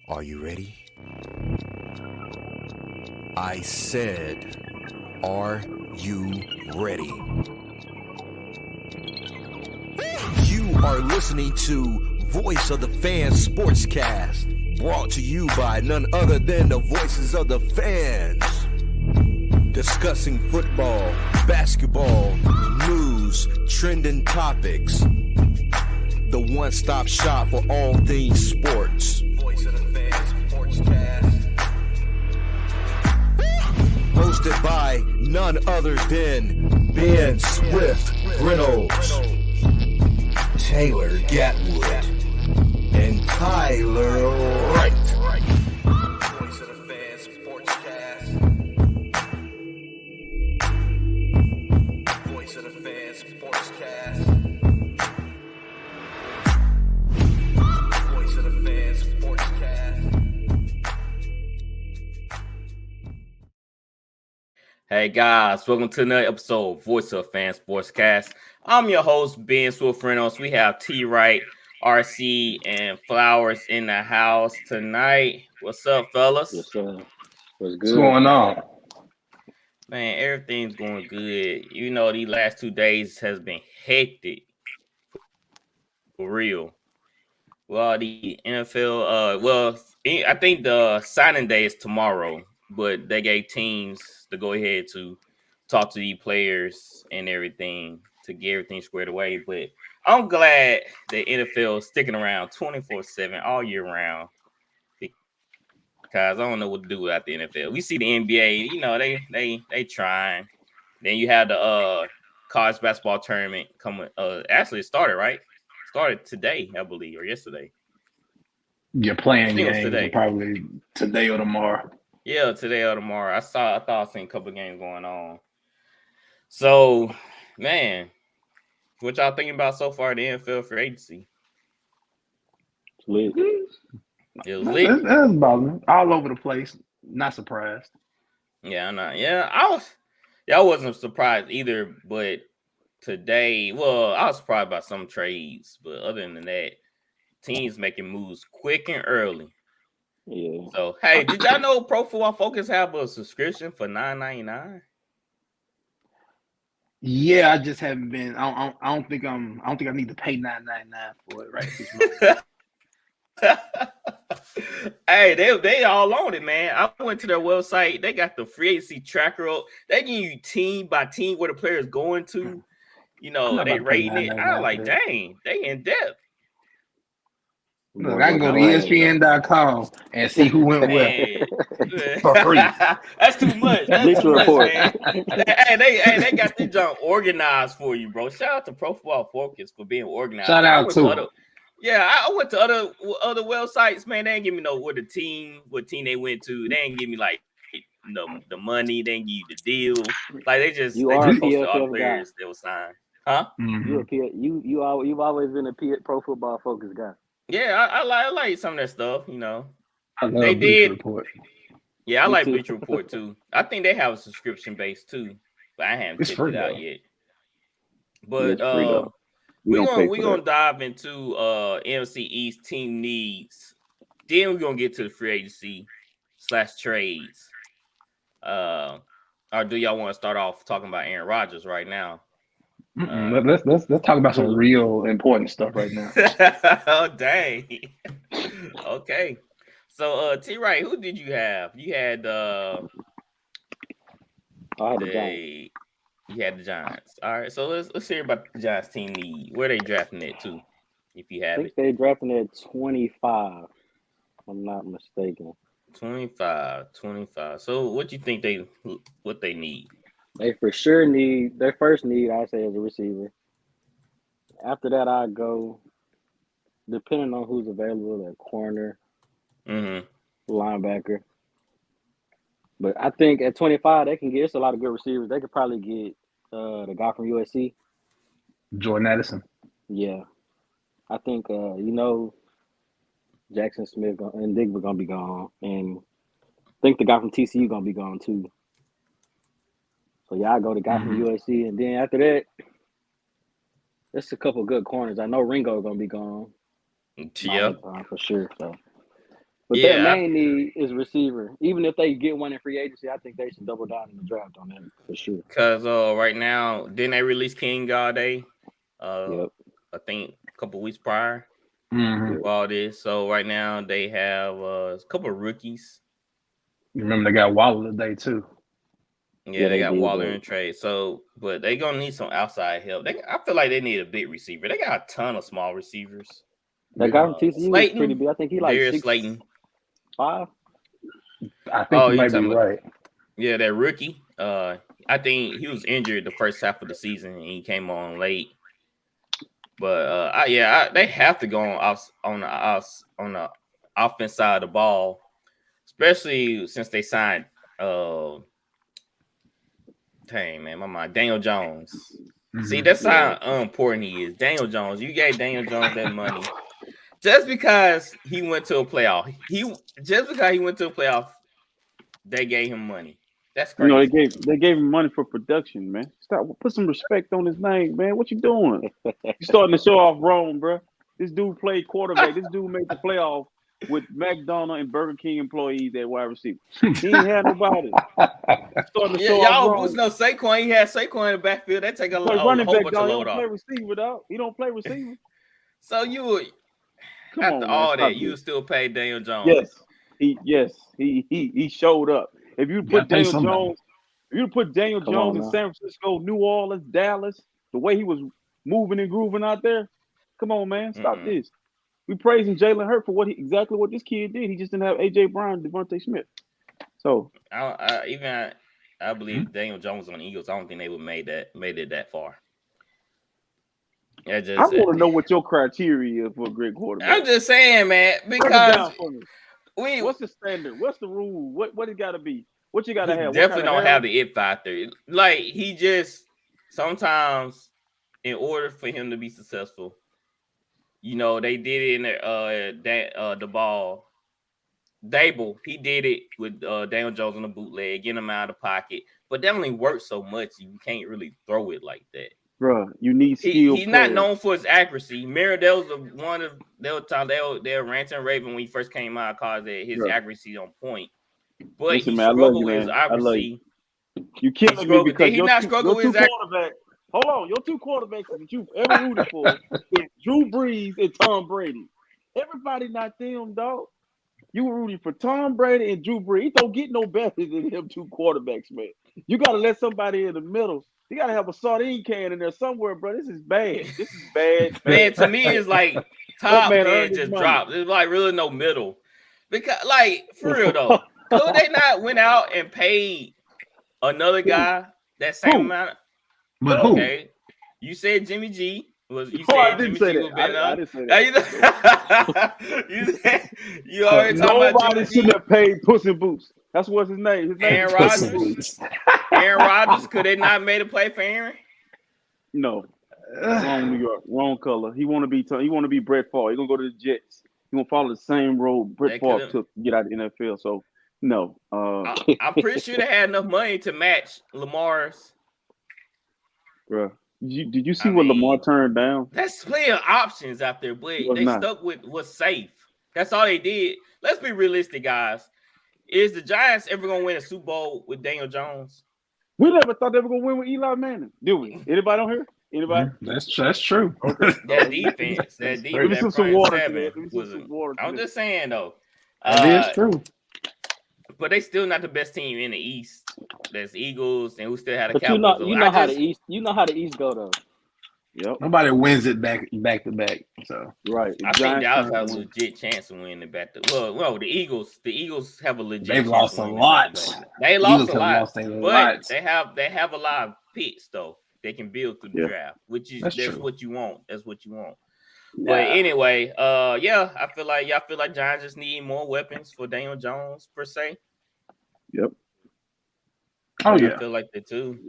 Are you ready? I said, are you ready? You are listening to Voice of the Fans Sportscast, brought to you by none other than the voices of the fans. Discussing football, basketball, news, trending topics. The one-stop shop for all things sports. Voice of the Fans Sportscast. Hosted by none other than Ben Swift Reynolds, Taylor Gatwood, and Tyler Wright. Voice of the Fans Sportscast. Voice of the Fans Sportscast. Voice of the Fans Sportscast. Hey guys, welcome to another episode of Voice of Fans Sportscast. I'm your host, Ben Swift Reynolds. We have T Wright, RC, and Flowers in the house tonight. What's up, fellas? Yes, sir. What's good? What's going on? Man, everything's going good. You know, these last 2 days has been hectic. For real. Well, the NFL, I think the signing day is tomorrow, but they gave teams to go ahead to talk to the players and everything to get everything squared away. But I'm glad the NFL is sticking around 24/7 all year round because I don't know what to do without the NFL. We see the NBA, you know, they trying. Then you have the college basketball tournament coming. Actually, it started, right? Started today, I believe, or yesterday. You're playing think it was games today. probably today or tomorrow. Yeah, today or tomorrow. I thought I seen a couple of games going on. So, man, what y'all thinking about so far the NFL free agency? It's lit. It was lit. That's about it. All over the place. Not surprised. Yeah, I'm not. Yeah, I wasn't surprised either. But today, well, I was surprised by some trades, but other than that, teams making moves quick and early. Yeah. So, hey, did y'all know Pro Football Focus have a subscription for $9.99? Yeah, I just haven't been. I don't think I need to pay $9.99 for it right this month. Hey, they all on it, man. I went to their website. They got the free agency tracker up. They give you team by team where the player is going to. You know, they rating it. I was like, dang, they in depth. Look, I can go to ESPN.com and see who went where for free. That's too much. That's Bleacher too much, Report. man. They got this junk organized for you, bro. Shout out to Pro Football Focus for being organized. Shout out to them. I went to other websites, man. They ain't give me what team they went to. They ain't give me like the money. They ain't give you the deal. Like they just posted all the players that was signed. Huh? Mm-hmm. You've always been a Pro Football Focus guy. Yeah, I like some of that stuff. You know, I love Bleacher Report. Yeah, I like Bleacher Report too. I think they have a subscription base too, but I haven't checked it out yet. But we're gonna dive into NFC East team needs. Then we're gonna get to the free agency / trades. Or do y'all want to start off talking about Aaron Rodgers right now? Let's talk about some real important stuff right now. Oh dang. Okay. So T Wright, who did you have? You had the Giants. You had the Giants. All right, so let's hear about the Giants team need. Where they drafting it to, if you have it. I think they drafting at 25, if I'm not mistaken. 25. So what you think they need? They for sure need their first need, I say, as a receiver. After that, I go, depending on who's available, at corner, linebacker. But I think at 25, they can get it's a lot of good receivers. They could probably get the guy from USC, Jordan Addison. Yeah, I think Jackson Smith and Digba gonna be gone, and I think the guy from TCU gonna be gone too. So yeah, I go the guy from USC, and then after that, there's a couple good corners. I know Ringo gonna be gone. Yeah, for sure. So But their main need is receiver. Even if they get one in free agency, I think they should double down in the draft on that for sure. Because right now, didn't they release King Gaudet? Yep. I think a couple weeks prior. Mm-hmm. All this. So right now they have a couple of rookies. You remember they got Waller today too. Yeah, they got Waller in trade. So, but they gonna need some outside help. I feel like they need a big receiver. They got a ton of small receivers. That guy from TCU is pretty big. I think he like Darius Slayton. 6'5". I think he might be right. Yeah, that rookie. I think he was injured the first half of the season and he came on late. But they have to go on the offense side of the ball, especially since they signed dang man, my mind, Daniel Jones. Mm-hmm. See, that's how important he is. Daniel Jones. You gave Daniel Jones that money. Just because he went to a playoff. They gave him money. That's crazy. You know, they gave him money for production, man. Stop, put some respect on his name, man. What you doing? You starting to show off wrong, bro. This dude played quarterback. This dude made the playoff with McDonald's and Burger King employees at wide receiver. He ain't had nobody. Starting to show off wrong. No Saquon. He had Saquon in the backfield. That take a whole bunch of load off. He don't play receiver, dog. He don't play receiver. So you would, after all that, you still pay Daniel Jones. Yes, he showed up. If you put Daniel Jones, in San Francisco, New Orleans, Dallas, the way he was moving and grooving out there, come on, man, stop this. We praising Jalen Hurts for exactly what this kid did. He just didn't have AJ Brown, Devontae Smith. So I believe Daniel Jones on the Eagles. I don't think they would made it that far. I want to know what your criteria is for a great quarterback. I'm just saying, man, because what's the standard? What's the rule? What it got to be? What you got to have? Definitely don't have the it factor. Like he just sometimes, in order for him to be successful, you know, they did it in the ball. Dable, he did it with Daniel Jones on the bootleg, getting him out of the pocket, but that only works so much. You can't really throw it like that. Bro, you need skill. He's not known for his accuracy. Mirabel was one of they were ranting and raving when he first came out because his accuracy on point. But he struggled with his accuracy. You killing me because your two quarterbacks. Hold on, your two quarterbacks that you've ever rooted for is Drew Brees and Tom Brady. Everybody not them, dog. You were rooting for Tom Brady and Drew Brees. It don't get no better than them two quarterbacks, man. You got to let somebody in the middle. You got to have a sardine can in there somewhere, bro. This is bad. Man, to me, it's like top man just dropped. There's like really no middle. Because, like, for real, though, could they not went out and paid another guy that same amount? But okay. You said Jimmy G. I didn't say that. You already talking about nobody should have paid Puss in Boots. That's what's his name. His name Aaron Rodgers. Aaron Rodgers. Could they not made a play for Aaron? No. Wrong New York. Wrong color. He want to be Brett Favre. He gonna go to the Jets. He gonna follow the same road Brett Favre took to get out of the NFL. So no. I'm pretty sure they had enough money to match Lamar's. Bro. Did you see what Lamar turned down? That's plenty of options out there, but they stuck with what's safe. That's all they did. Let's be realistic, guys. Is the Giants ever going to win a Super Bowl with Daniel Jones? We never thought they were going to win with Eli Manning, did we? Anybody on here? Anybody? That's true. That defense. Give me some water. I'm just saying, though. That is true. But they still not the best team in the East. There's Eagles, and who still had a Cowboys. But you know how the East go though. Yep. Nobody wins it back to back. So right. I think Dallas has a legit chance of winning it back to well, the Eagles have a legit. They've lost a lot. They lost a lot, but they have a lot of picks though. They can build through the draft, which is that's what you want. That's what you want. But anyway, I feel like Giants just need more weapons for Daniel Jones per se. Yep. Oh yeah, I feel like that too.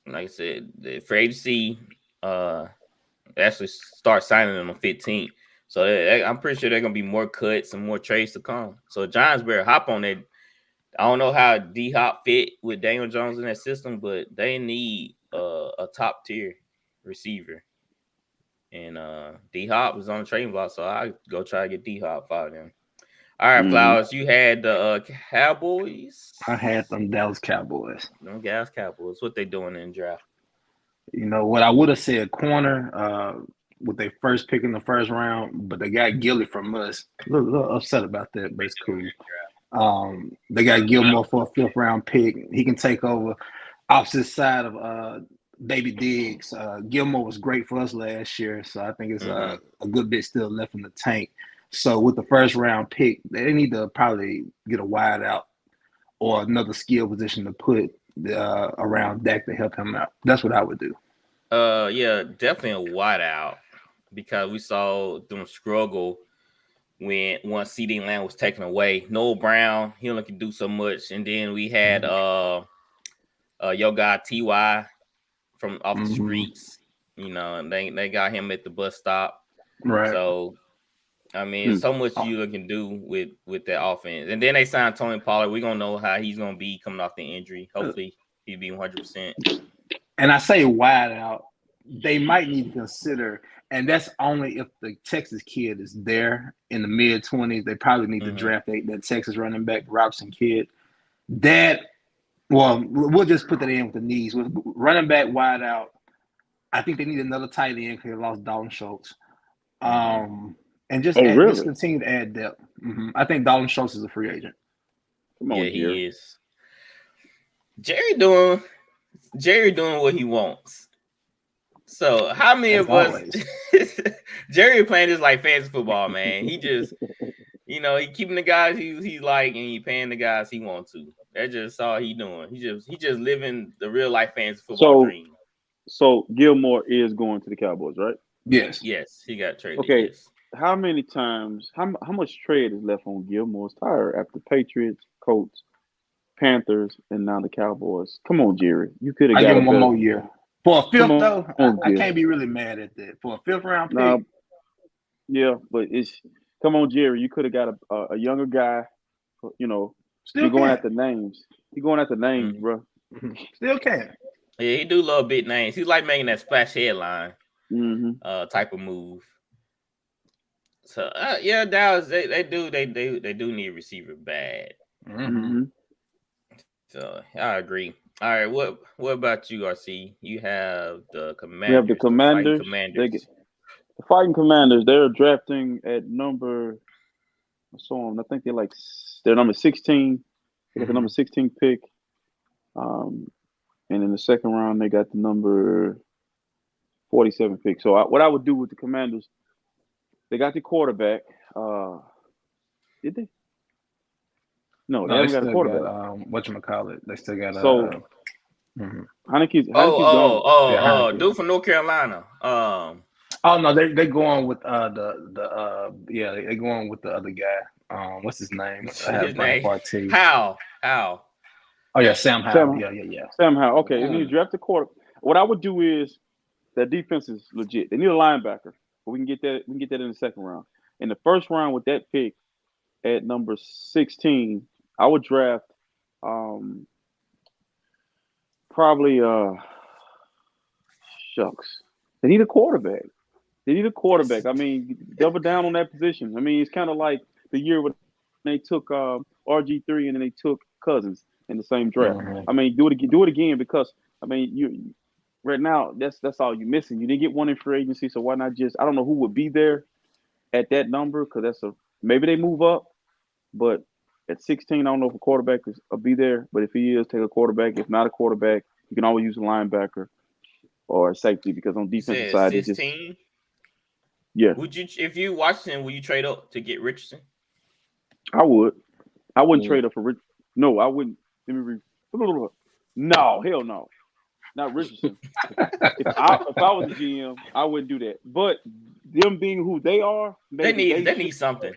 Like I said, the free agency actually start signing them on 15th. So I'm pretty sure they're gonna be more cuts and more trades to come. So Giants better hop on that. I don't know how D-Hop fit with Daniel Jones in that system, but they need a top tier receiver. And D-Hop was on the trading block, so I go try to get D-Hop out of them. All right, Flowers. You had the Cowboys. I had them Dallas Cowboys. Them Dallas Cowboys. What they doing in the draft? You know what I would have said corner with their first pick in the first round, but they got Gilly from us. A little upset about that, but it's cool. They got Gilmore for a 5th round pick. He can take over opposite side of David Diggs. Gilmore was great for us last year, so I think it's a good bit still left in the tank. So with the first round pick, they need to probably get a wide out or another skill position to put around Dak to help him out. That's what I would do. Yeah, definitely a wide out because we saw them struggle when once CD Lamb was taken away. Noel Brown, he only can do so much, and then we had your guy Ty from off the streets. You know, and they got him at the bus stop. Right. So I mean, so much you can do with that offense. And then they signed Tony Pollard. We're going to know how he's going to be coming off the injury. Hopefully, he'll be 100%. And I say wide out, they might need to consider, and that's only if the Texas kid is there in the mid-20s. They probably need to draft that Texas running back, Robson kid. We'll just put that in with the knees. With running back wide out, I think they need another tight end because they lost Dalton Schultz. And just continue to add depth. I think Dalton Schultz is a free agent. Come on, he is. Jerry doing what he wants. So how many of us Jerry playing this like fantasy football, man. He just he keeping the guys he's like, and he paying the guys he wants to. That's just all he doing. He just living the real life fantasy football dream. So Gilmore is going to the Cowboys, right? Yes, he got traded. Okay, yes. How many times? How much trade is left on Gilmore's tire after Patriots, Colts, Panthers, and now the Cowboys? Come on, Jerry, you could have. I give him one more year for a 5th though. I can't be really mad at that for a 5th round pick. Yeah, but come on, Jerry, you could have got a younger guy. You're going at the names. You're going at the names, bro. Still can. Yeah, he do love big names. He's like making that splash headline type of move. So Dallas they do need a receiver bad. So I agree. All right, what about you, RC? You have the Commanders. We have the Commanders. The Fighting Commanders. They're drafting at number. I think they're number 16. They got the number 16 pick. And in the second round, they got the number 47 pick. So what I would do with the Commanders, they got the quarterback. Did they? No, they haven't got a quarterback. Whatchamacallit? They still got Heineke's gone. Dude from North Carolina. No, they're going with they're going with the other guy. What's his name? His name. How? Oh yeah, Sam Howell. Yeah. Sam Howell. Okay, if you draft the quarter, what I would do is that defense is legit. They need a linebacker, but we can get that. We can get that in the second round. In the first round with that pick at number 16, I would draft probably shucks. They need a quarterback. I mean, double down on that position. I mean, it's kind of like the year when they took RG3 and then they took Cousins in the same draft. I mean, do it again because I mean, you right now that's all you're missing. You didn't get one in free agency, so why not just? I don't know who would be there at that number because maybe they move up, but at 16, I don't know if a quarterback will be there. But if he is, take a quarterback. If not a quarterback, you can always use a linebacker or a safety because on defensive side, 16? Yeah. Would you, if you Washington, would you trade up to get Richardson? I would. I wouldn't trade up for Richardson. No, I wouldn't. Let me read. No, hell no. Not Richardson. if I was the GM, I wouldn't do that. But them being who they are, they need something.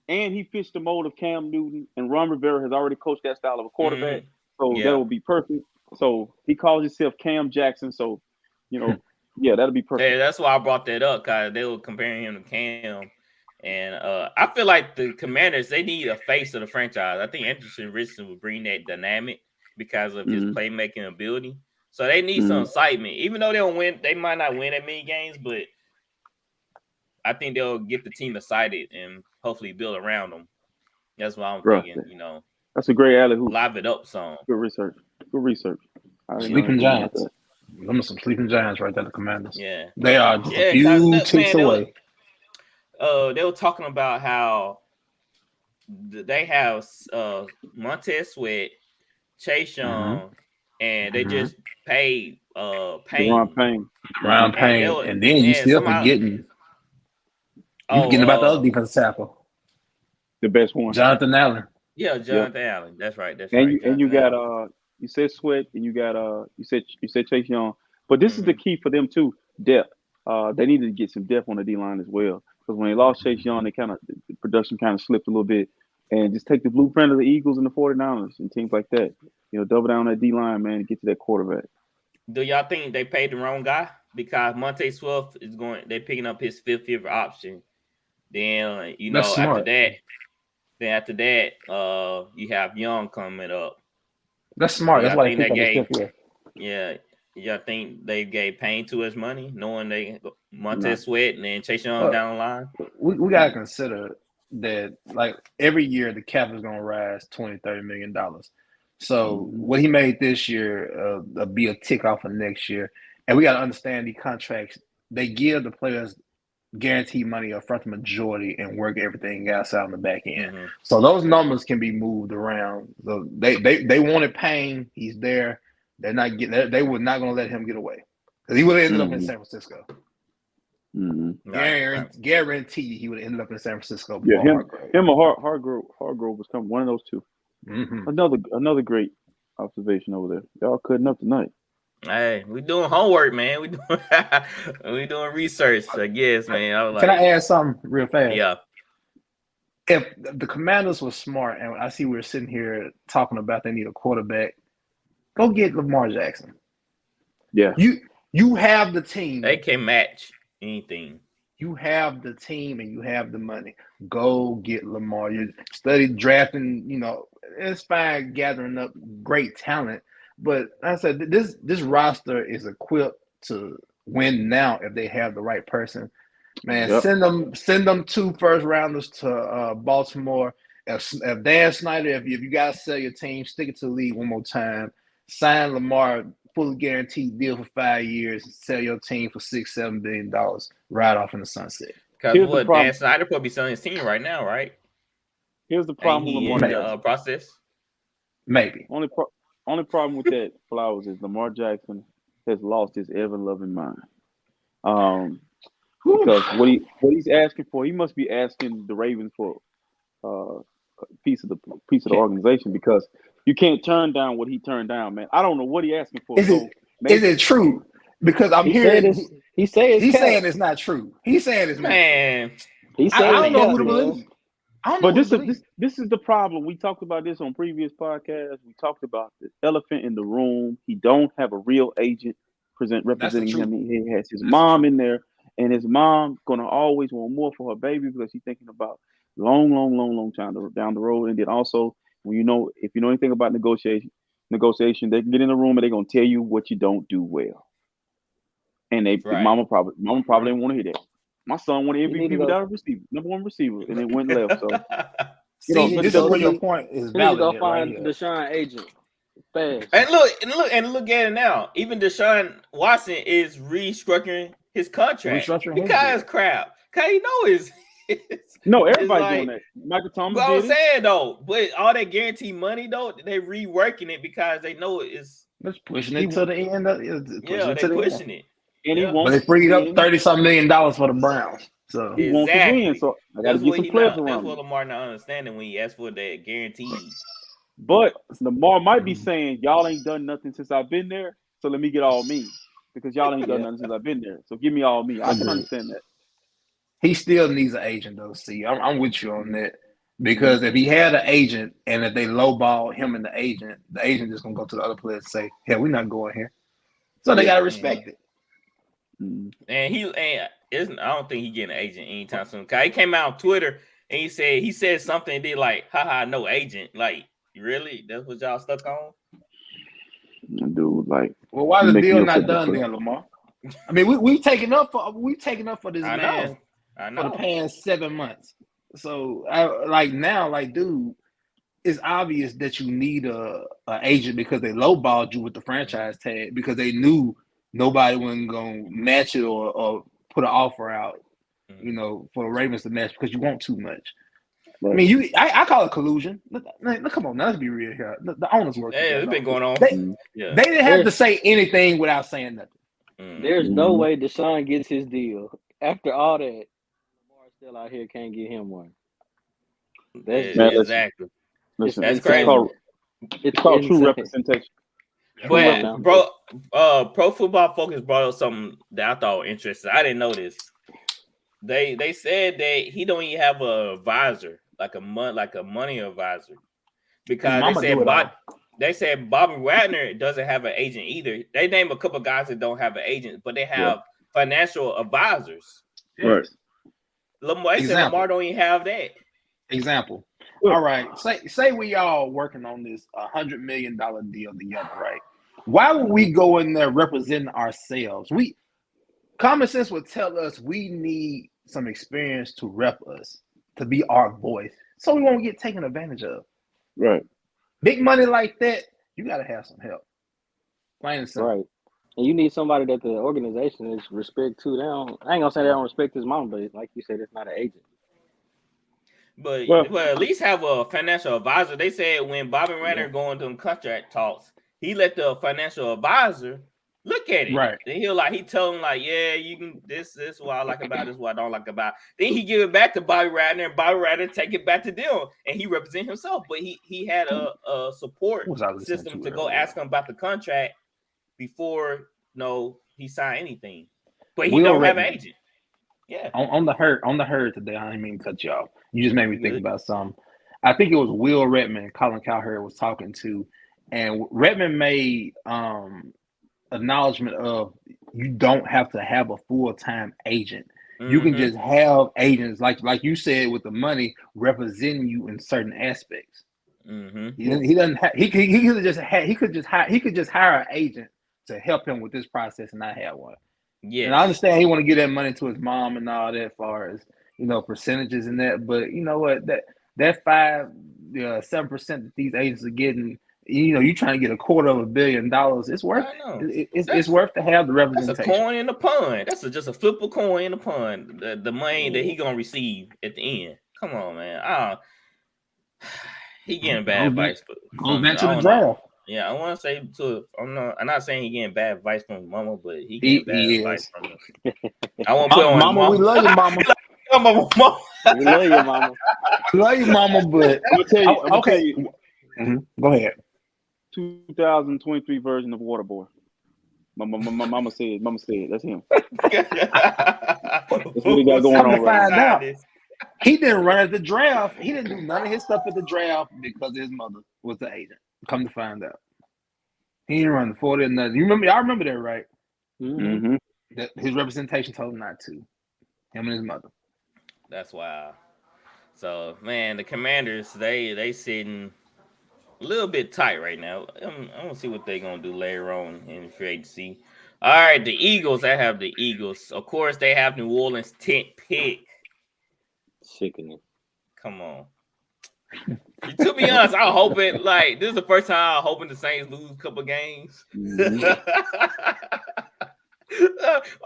And he fits the mold of Cam Newton, and Ron Rivera has already coached that style of a quarterback, so that would be perfect. So he calls himself Cam Jackson, so that'll be perfect. Yeah, that's why I brought that up because they were comparing him to Cam, and I feel like the Commanders they need a face of the franchise. I think Anthony Richardson would bring that dynamic because of his playmaking ability. So they need some excitement, even though they don't win. They might not win that many games, but I think they'll get the team excited and hopefully build around them. That's what I'm Bruh, thinking. That's a great alley hoop. Live it up some. Good research. I didn't know Sleeping anything about Giants. Them are some sleeping giants right there, the Commanders. Yeah. They are just a cause few ticks away. They were talking about how they have Montez Sweat, Chase Young, and they just paid Payne. Brown Payne. And then you still forgetting. You forgetting about the other defensive tackle. The best one. Jonathan Allen. Yeah, Jonathan Allen. That's right. And you got you said Sweat and you got you said Chase Young. But this is the key for them too, depth. They needed to get some depth on the D line as well. Because when they lost Chase Young, the production kind of slipped a little bit. And just take the blueprint of the Eagles and the 49ers and teams like that. Double down on that D line, man, and get to that quarterback. Do y'all think they paid the wrong guy? Because Montez Sweat they're picking up his fifth year option. Then after that, you have Young coming up. That's smart. That's why they gave. Yeah, y'all think they gave Payne too much money, knowing they Montez Sweat and then Chase Young down the line? We gotta consider that like every year the cap is gonna rise $20-30 million. So what he made this year be a tick off of next year. And we gotta understand the contracts, they give the players guaranteed money up front the majority and work everything else out on the back end. So those numbers can be moved around. So they wanted Payne, he's there. They were not gonna let him get away. Because he would have ended up in San Francisco. Guaranteed he would have ended up in San Francisco. Yeah, him or Hargrove was coming. One of those two. Another great observation over there. Y'all cutting up tonight. Hey, we doing homework, man. We doing research, I guess, man. Can I add something real fast? Yeah. If the Commanders were smart, and I see we're sitting here talking about they need a quarterback, go get Lamar Jackson. Yeah. You have the team. They can match anything. You have the team and you have the money. Go get Lamar. You study drafting, it's fine gathering up great talent. But like I said, this roster is equipped to win now if they have the right person. Man, send them 2 first rounders to Baltimore. If Dan Snyder, if you gotta sell your team, stick it to the league one more time. Sign Lamar, fully guaranteed deal for 5 years, and sell your team for $6-7 billion right off in the sunset. Because Dan Snyder probably selling his team right now, right? Here's the problem with Lamar process. Maybe. Only problem with that, Flowers, is Lamar Jackson has lost his ever-loving mind. Because what he's asking for, he must be asking the Ravens for a piece of the organization, because you can't turn down what he turned down, man. I don't know what he asking for. Is it true? Because I'm hearing he's saying it's not true. He's saying it's man. I don't know who to believe. But this is the problem. We talked about this on previous podcasts. We talked about the elephant in the room. He don't have a real agent representing him. He has his mom in there, and his mom gonna always want more for her baby because she's thinking about long time down the road. And then also, if you know anything about negotiation, they can get in the room and they're gonna tell you what you don't do well. And mama probably didn't want to hear that. My son wanted MVP without a receiver, number 1 receiver, and it went left. So, this is where your point is valid. Go find Deshaun agent fast. And look at it now. Even Deshaun Watson is restructuring his contract. Because crap. Cause you know no, everybody's doing that. Michael Thomas. But I'm saying though, but all that guaranteed money though, they reworking it because they know it's pushing it to the end. They're pushing it. And but they freed up $30-some million for the Browns. So he wants to win. So I got to get some players around. That's what Lamar not understanding when he asked for that guarantee. But Lamar might be saying, y'all ain't done nothing since I've been there, so let me get all me. Because y'all ain't done nothing since I've been there. So give me all me. I can understand that. He still needs an agent, though. See, I'm with you on that. Because if he had an agent and if they lowball him and the agent just going to go to the other players and say, hey, we're not going here. So they got to respect it. And I don't think he getting an agent anytime soon. Cause he came out on Twitter and he said something and did like, haha, no agent. Like, really? That's what y'all stuck on? Dude, like, well, why the deal not done then, Lamar? I mean, we taking up for this man. I know. For the past 7 months. So dude, it's obvious that you need a agent because they lowballed you with the franchise tag because they knew nobody wasn't gonna match it or put an offer out, for the Ravens to match because you want too much. Right. I mean, I call it collusion. Come on, now, let's be real here. The owners work. Yeah, it's been going on. They didn't have to say anything without saying nothing. There's no way Deshaun gets his deal after all that. Lamar still out here can't get him one. Exactly. Listen, that's crazy. It's called true representation. But Pro Football Focus brought up something that I thought was interesting. I didn't know this. They said that he don't even have a advisor, like a money advisor, because they said Bobby Wagner doesn't have an agent either. They name a couple of guys that don't have an agent, but they have financial advisors. Right. Lamar don't even have that. Example. All right. Say we all working on this $100 million deal together, right? Why would we go in there representing ourselves? Common sense would tell us we need some experience to rep us, to be our voice, so we won't get taken advantage of. Right. Big money like that, you got to have some help. Plain and simple. Right. And you need somebody that the organization is respect to. I ain't gonna say they don't respect his mom, but like you said, it's not an agent. But at least have a financial advisor. They said when Bobby Wagner going to them contract talks, he let the financial advisor look at it. Right. Then he tell him yeah, you can this what I like about this, what I don't like about. Then he give it back to Bobby Wagner, and Bobby Wagner take it back to them, and he represent himself. But he had a support system to go ask him about the contract before he signed anything. But he don't have an agent. Yeah. On the herd today, I didn't mean to cut you off. You just made me think about something. I think it was Will Redmond, Colin Cowherd was talking to, and Redmond made acknowledgement of you don't have to have a full-time agent. Mm-hmm. You can just have agents like you said with the money representing you in certain aspects. Mm-hmm. He doesn't have, he could just hire an agent to help him with this process and not have one. Yeah, and I understand he want to give that money to his mom and all that, as far as percentages and that. But you know what, that 7% that these agents are getting, you trying to get $250 million. It's worth it's worth to have the representation. That's a coin in the pond. That's just a flip of coin in the pond. The money that he gonna receive at the end. Come on, man. He getting bad advice. Go back to the draft. Yeah, I want to say I'm not saying he getting bad advice from Mama, but he getting bad advice from him. I want to put on Mama. We love you, Mama. Mama. We love you, Mama. We love you, Mama. But I'm gonna tell you. Mm-hmm. Go ahead. 2023 version of Waterboy. Mama said. That's him. That's what he got going on right now. He didn't run at the draft. He didn't do none of his stuff at the draft because his mother was the agent. Come to find out, he didn't run the 40 or nothing. I remember that, right? Mm-hmm. That his representation told him not to. Him and his mother. That's wild. So, man, the Commanders they sitting a little bit tight right now. I'm gonna see what they're gonna do later on in free agency. All right, the Eagles. I have the Eagles. Of course, they have New Orleans 10th pick. Sickening. Come on. To be honest, I hope it this is the first time I'm hoping the Saints lose a couple games. Mm-hmm.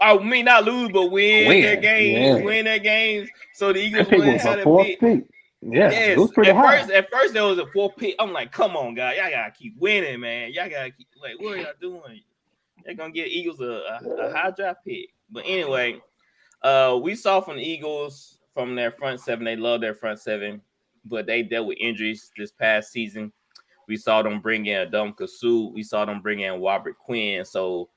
I mean, not lose, but win their games. Yeah. Win their games. So the Eagles was a fourth pick. Yeah, yes. It was pretty high. At first, there was a fourth pick. I'm like, come on, guys, y'all gotta keep winning, man. Y'all gotta keep what are y'all doing? They're gonna give Eagles a high draft pick. But anyway, we saw from the Eagles from their front seven. They love their front seven. But they dealt with injuries this past season. We saw them bring in Adam Kasu. We saw them bring in Robert Quinn. So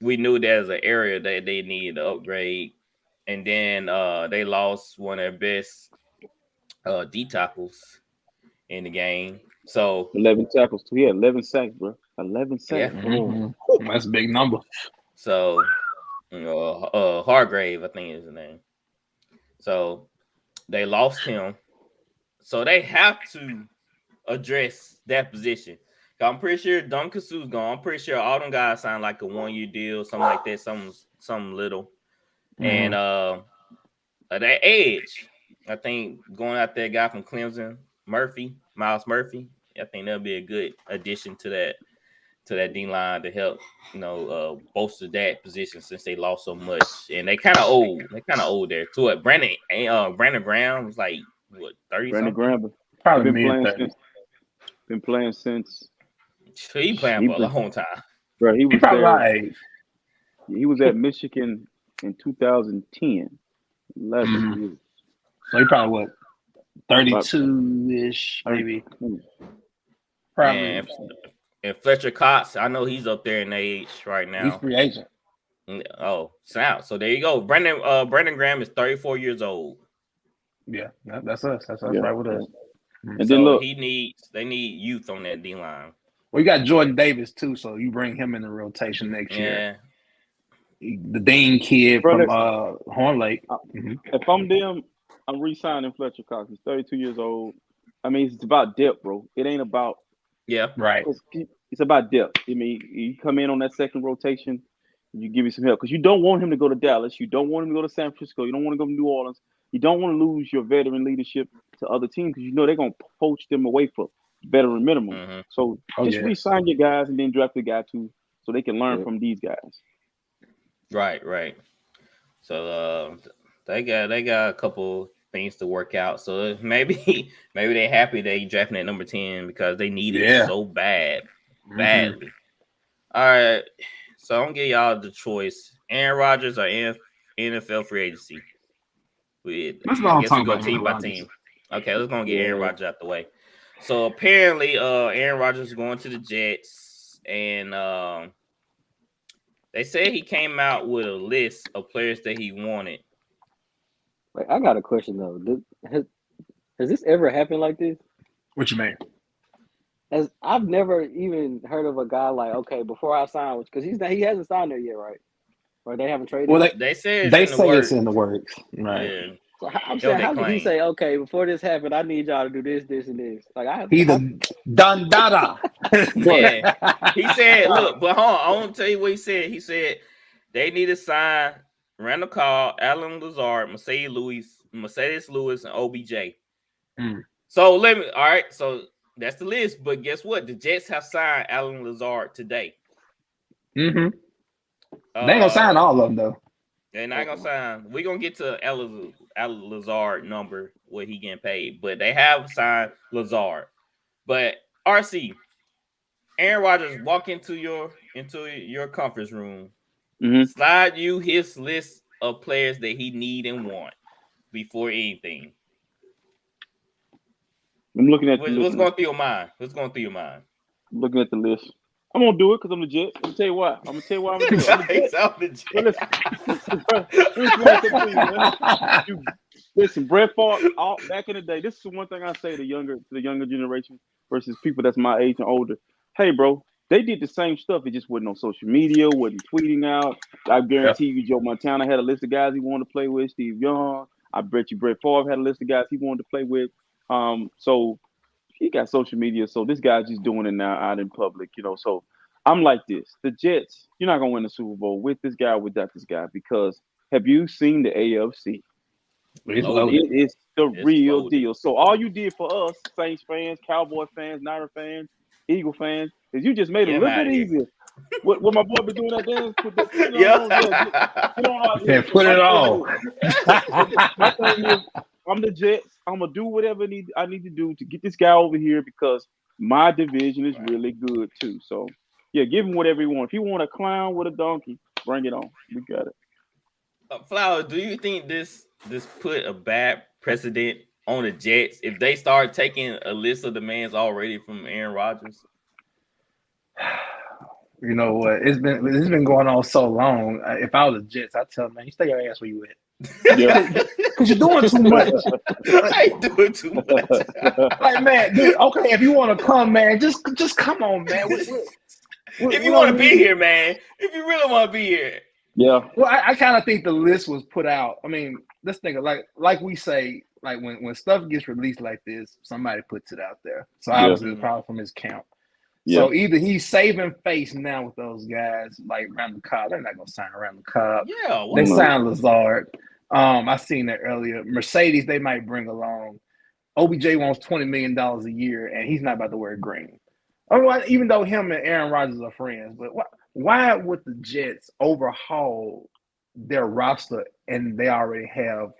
we knew there's an area that they needed to upgrade. And then they lost one of their best D tackles in the game. So 11 tackles. Yeah, 11 sacks, bro. 11 sacks. Yeah. Mm-hmm. That's a big number. So Hargrave, I think is the name. So they lost him. So they have to address that position. I'm pretty sure Dom Kasu's gone. I'm pretty sure all them guys signed like a 1-year deal, something like that, something little. Mm-hmm. And that edge, I think going out there, guy from Clemson, Miles Murphy. I think that'll be a good addition to that D line to help, bolster that position since they lost so much. And they kind of old. There too. Brandon Graham was like what 30 Brandon something. Graham Probably mid-30s. Been playing since. He playing for a long time. Bro, he was probably there. my age. He was at Michigan in 2010. 11 years. So he probably what 32-ish, maybe. Probably. And Fletcher Cox, I know he's up there in age right now. He's free agent. Oh, snap! So there you go. Brandon Graham is 34 years old. Yeah, that's us. That's right with us. And then look, they need youth on that D line. Well, you got Jordan Davis too, so you bring him in the rotation next year. The Dean kid from Horn Lake. If I'm them, I'm re-signing Fletcher Cox. He's 32 years old. I mean, it's about depth, bro. It ain't about right. It's about depth. I mean, you come in on that second rotation, you give me some help because you don't want him to go to Dallas. You don't want him to go to San Francisco. You don't want to go to New Orleans. You don't want to lose your veteran leadership to other teams because they're gonna poach them away for veteran minimum. So just re-sign your guys and then draft the guy too, so they can learn from these guys. Right. So they got a couple things to work out. So maybe they're happy they drafting at number 10 because they need it so badly. All right. So I'm gonna give y'all the choice: Aaron Rodgers or NFL free agency. Let's go team by team. Okay, let's go get Aaron Rodgers out the way. So apparently, Aaron Rodgers is going to the Jets, and they said he came out with a list of players that he wanted. Wait, I got a question though. Has this ever happened like this? What you mean? I've never even heard of a guy like, okay, before I sign, because he hasn't signed there yet, right? Or they haven't traded. Well, they say it's in the works, right? Yeah. So I'm saying, how did he say, okay, before this happened, I need y'all to do this, this, and this? Like he's done dada. Yeah. He said, look, but hold on, I want to tell you what he said. He said they need to sign Randall Cobb, Alan Lazard, Mercedes Lewis, and OBJ. So all right, so that's the list. But guess what? The Jets have signed Alan Lazard today. They ain't gonna sign all of them though. They're not gonna sign. We're gonna get to Alan Lazard number what he getting paid, but they have signed Lazard. But RC, Aaron Rodgers walk into your conference room, slide you his list of players that he need and want before anything. I'm looking at what's going through your mind. I'm looking at the list. I'm gonna do it because I'm the Jets. I'm gonna tell you why. I'm gonna do it. Listen, Brett Favre, back in the day, this is one thing I say to the younger generation versus people that's my age and older. Hey, bro, they did the same stuff. It just wasn't on social media, wasn't tweeting out. I guarantee you, Joe Montana had a list of guys he wanted to play with. Steve Young. I bet you Brett Favre had a list of guys he wanted to play with. So he got social media. So this guy's just doing it now out in public, So I'm like this. The Jets, you're not going to win the Super Bowl with this guy or without this guy because have you seen the AFC? It's the real deal. So all you did for us, Saints fans, Cowboy fans, Niner fans, Eagle fans, is you just made it a little bit easier. What my boy been doing that dance? Put it on. My thing is, I'm the Jets. I'm gonna do whatever I need to do to get this guy over here because my division is really good too. So yeah, give him whatever he wants. If he want a clown with a donkey, bring it on. We got it. Flower, do you think this put a bad precedent on the Jets if they start taking a list of demands already from Aaron Rodgers? You know what? It's been going on so long. If I was the Jets, I'd tell them, man, you stay your ass where you at. Yeah, because you're doing too much. I ain't doing too much. Like, man, dude, okay, if you want to come, man, just come on, man. If you want to be here, man. If you really want to be here. Yeah. Well, I kind of think the list was put out. I mean, let's think of like we say, like when stuff gets released like this, somebody puts it out there. So obviously it's probably from his camp. Yeah. So either he's saving face now with those guys like Randall Cobb. They're not gonna sign Randall Cobb. Yeah, they signed Lazard. I seen that earlier. Mercedes, they might bring along. OBJ wants $20 million a year, and he's not about to wear green. Even though him and Aaron Rodgers are friends, but why would the Jets overhaul their roster and they already have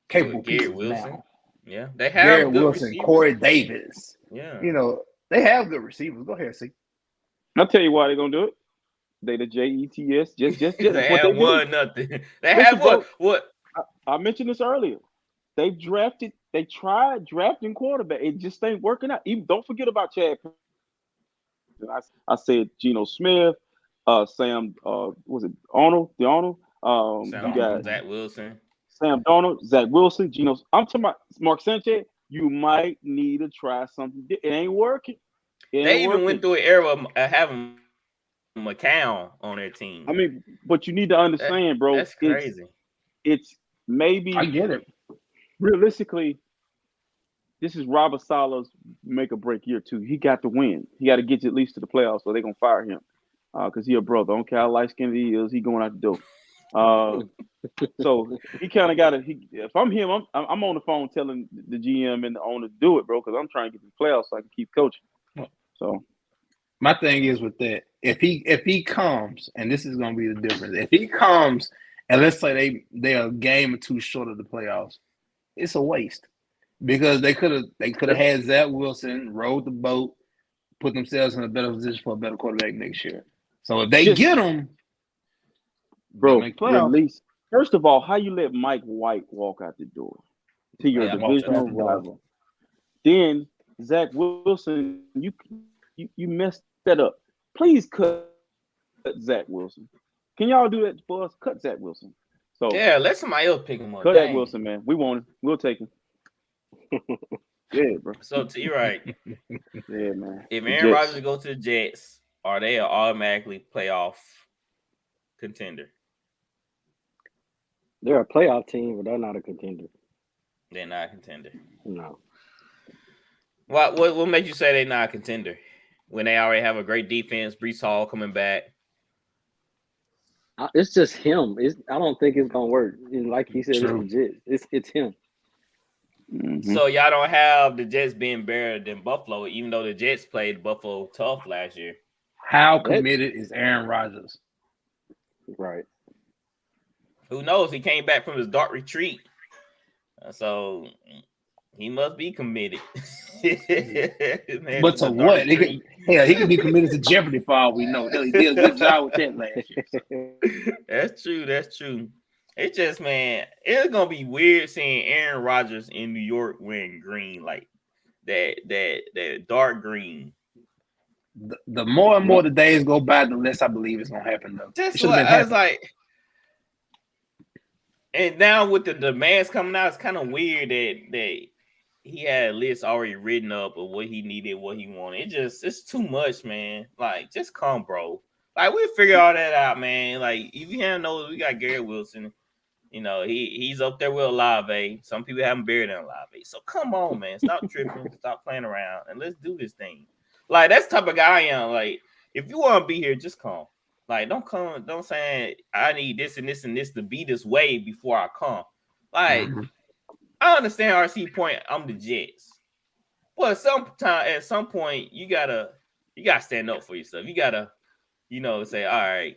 capable pieces now? Yeah, they have Garrett good Wilson, receivers. Corey Davis. Yeah, they have good receivers. Go ahead, see. I'll tell you why they're gonna do it. They the JETS. Just they have won nothing. They have what? I mentioned this earlier. They tried drafting quarterback. It just ain't working out. Even don't forget about Chad. I said Geno Smith, Sam. Was it Arnold? The Arnold. You got Zach Wilson. Sam Darnold, Zach Wilson, Geno. I'm talking about Mark Sanchez. You might need to try something. It ain't working. They even went through an era of having McCown on their team. I mean, but you need to understand, bro. That's crazy. It's maybe. I get it. Realistically, this is Robert Saleh's make or break year 2. He got to win. He got to get you at least to the playoffs, so they're gonna fire him because he a brother. I don't care how light skinned he is. He going out the door. So he kind of got to. If I'm him, I'm on the phone telling the GM and the owner to do it, bro, because I'm trying to get to the playoffs so I can keep coaching. So my thing is with that, if he comes, and this is gonna be the difference. If he comes and let's say they are a game or two short of the playoffs, it's a waste because they could have had Zach Wilson rode the boat, put themselves in a better position for a better quarterback next year. So if they get him, bro, at least first of all, how you let Mike White walk out the door to your divisional rival? Then Zach Wilson, you messed that up. Please cut Zach Wilson. Can y'all do that for us? Cut Zach Wilson. So yeah, let somebody else pick him up. Cut Zach Wilson, man. We want him. We'll take him. Yeah, bro. So you're right. Yeah, man. If Aaron Rodgers go to the Jets, are they automatically playoff contender? They're a playoff team, but they're not a contender. They're not a contender. No. What makes you say they're not a contender when they already have a great defense? Breece Hall coming back. It's just him. I don't think it's gonna work. Like he said, it's legit. It's him. Mm-hmm. So y'all don't have the Jets being better than Buffalo, even though the Jets played Buffalo tough last year. How committed is Aaron Rodgers? Right. Who knows? He came back from his dark retreat, so he must be committed. But to what? He could be committed to Jeopardy for all we know. He did a good job with that last year. That's true. It's just, man, it's gonna be weird seeing Aaron Rodgers in New York wearing green, like that dark green. The more and more the days go by, the less I believe it's gonna happen. Though that's what I was like. And now with the demands coming out, it's kind of weird that he had a list already written up of what he needed, what he wanted. It's too much, man. Like, just come, bro. Like, we'll figure all that out, man. Like, if you haven't known, we got Garrett Wilson. You know, he's up there with Olave. Some people haven't buried in Olave. So come on, man. Stop tripping. Stop playing around. And let's do this thing. Like, that's the type of guy I am. Like, if you want to be here, just come. Like, don't come. Don't say, I need this and this and this to be this way before I come. Like, I understand RC point. I'm the Jets. But at some point, you gotta stand up for yourself. You gotta, say, all right,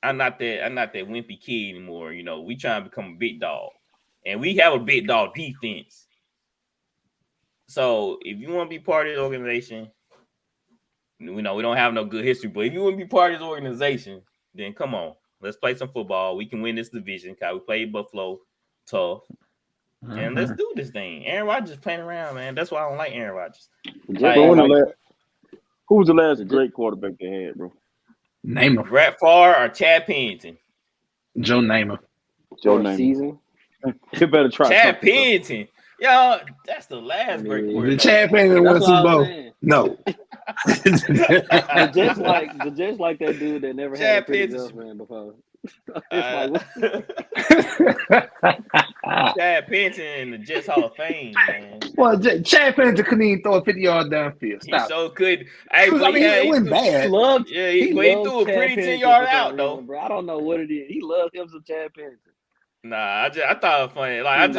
I'm not that wimpy kid anymore. We trying to become a big dog. And we have a big dog defense. So if you want to be part of the organization, we don't have no good history, but if you want to be part of this organization, then come on. Let's play some football. We can win this division because we played Buffalo tough. And let's do this thing. Aaron Rodgers playing around, man. That's why I don't like Aaron Rodgers. Who was the last great quarterback they had, bro? Name him. Brett Favre or Chad Pennington? Joe Namath. Season. You better try. Chad Pennington. Yo, that's the last great quarterback. The Chad Pennington won Super Bowl. No. the Jets like that dude that never had a pretty girlfriend before. Chad Pennington in the Jets Hall of Fame, man. Well, Chad Pennington couldn't even throw a 50-yard downfield. Stop. He so good. Hey, it went bad. He threw a pretty 10-yard out, though. Bro, I don't know what it is. He loves him some Chad Pennington. Nah, I thought it was funny. Like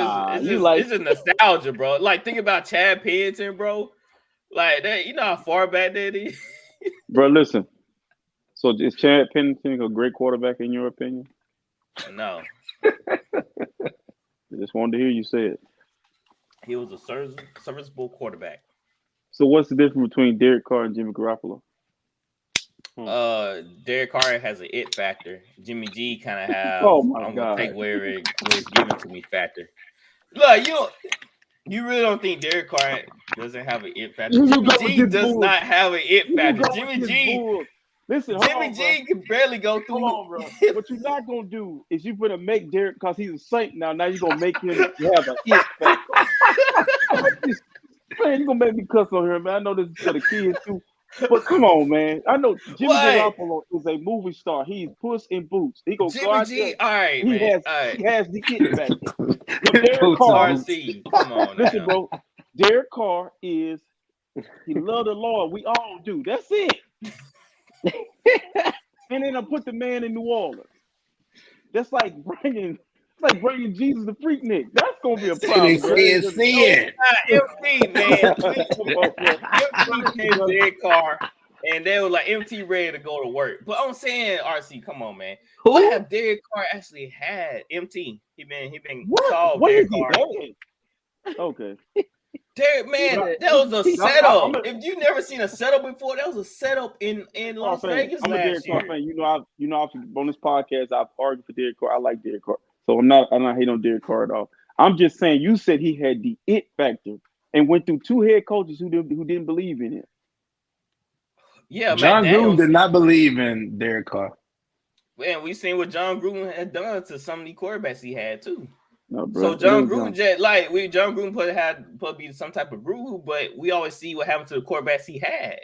it's just nostalgia, bro. Like think about Chad Pennington, bro. Like that, you know how far back that is. Bro, listen. So is Chad Pennington a great quarterback in your opinion? No. I just wanted to hear you say it. He was a serviceable quarterback. So what's the difference between Derek Carr and Jimmy Garoppolo? Derek Carr has an it factor. Jimmy G kind of have I'm gonna take where it's given to me factor. Look, you really don't think Derek Carr doesn't have an it factor? Jimmy G does not have an it factor. Jimmy G. Listen, Jimmy G can barely go through. Hold on, bro. What you're not gonna do is you're gonna make Derek, because he's a Saint now. Now you're gonna make him have an it factor. Man, you're gonna make me cuss on here, man. I know this is for the kids too. But come on, man. I know Jimmy Garoppolo is a movie star. He's Puss in Boots. He gonna go out there. All right, he man. has the it factor. But Derek Carr, come on. Listen, bro. Derek Carr he love the Lord. We all do. That's it. And then I put the man in New Orleans. That's like bringing Jesus the Freaknik. That's gonna be a problem. MT, man. MT Derek Carr, and they were like MT ready to go to work. But I'm saying, RC, come on, man. What have Derek Carr actually had? MT. He been called Derek Carr. Okay. Derek, man, that was a setup. If you never seen a setup before, that was a setup in Las Vegas I'm last a Derek year. Carr fan. You know, on this podcast, I've argued for Derek Carr. I like Derek Carr, so I'm not hating on Derek Carr at all. I'm just saying, you said he had the it factor and went through two head coaches who didn't believe in it. Yeah, John Gruden did not believe in Derek Carr. And we seen what John Gruden had done to some of the quarterbacks he had too. No, bro. So John Gruden John Gruden had to be some type of guru, but we always see what happened to the quarterbacks he had.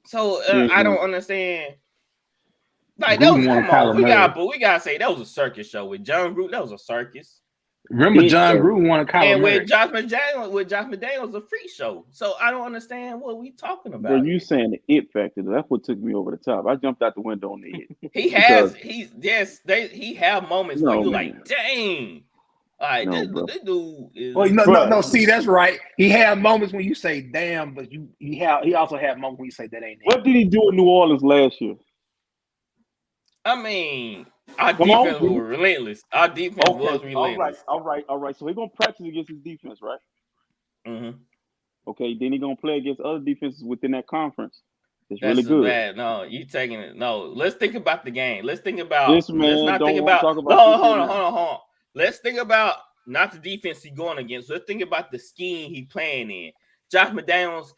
So I don't understand. Like that was we gotta say that was a circus show with John Gruden. That was a circus. Remember, John Gruden won a Kyler and Murray. with Josh McDaniels was a free show. So I don't understand what we talking about. Bro, you saying the it factor? That's what took me over the top. I jumped out the window on the it. He have moments where you're like, dang. All right, this dude is. Well, no. See, that's right. He had moments when you say "damn," but he also had moments when you say that ain't it. What did he do in New Orleans last year? I mean, our defense was relentless. Our defense was relentless. All right. So he's gonna practice against his defense, right? Mm-hmm. Okay, then he's gonna play against other defenses within that conference. It's really good. Bad. No, you taking it. No, let's think about the game. Let's think about this man. Let's not think about. Hold on. Let's think about not the defense he's going against. Let's think about the scheme he's playing in. Josh McDaniels,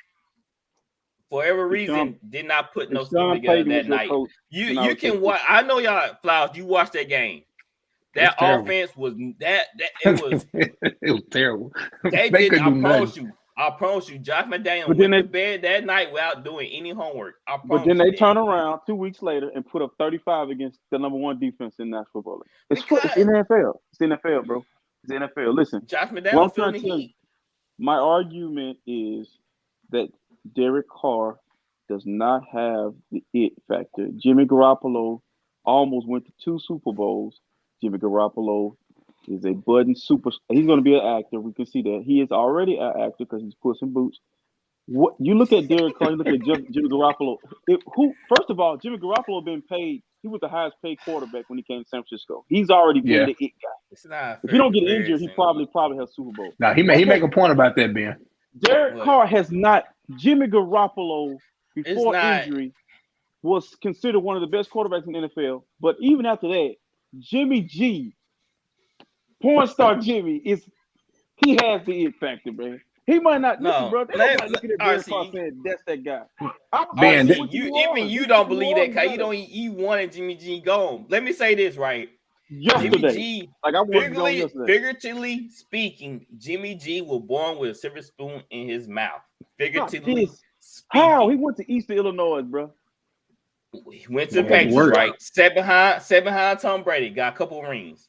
for every reason, did not put no scheme together that night. You can watch. I know y'all, Flowers. You watched that game. That offense was it was terrible. They did. I promise you, Josh McDaniels went to bed that night without doing any homework. But then they turn around 2 weeks later and put up 35 against the number one defense in National Football League. It's NFL. It's NFL, bro. It's NFL. Listen, Josh McDaniels feeling the heat. My argument is that Derek Carr does not have the it factor. Jimmy Garoppolo almost went to 2 Super Bowls. Jimmy Garoppolo is a budding super. He's going to be an actor. We can see that he is already an actor because he's Puss in Boots. What you look at Derek Carr, you look at Jimmy Garoppolo. First of all, Jimmy Garoppolo been paid. He was the highest paid quarterback when he came to San Francisco. He's already been the it guy. If you don't get injured, he probably has Super Bowl. Now he make a point about that, Ben. Derek Carr has not. Jimmy Garoppolo before injury was considered one of the best quarterbacks in the NFL. But even after that, Jimmy G. Porn star Jimmy he has the it factor, man. He might not. Listen, bro. Looking at Derek Carr saying that's that guy. Man, you don't believe that because you wanted Jimmy G gone. Let me say this right. Yesterday, Jimmy G, figuratively speaking, Jimmy G was born with a silver spoon in his mouth. Figuratively speaking. How he went to Eastern Illinois, bro. He went to Patriots, right? Sat behind Tom Brady, got a couple rings.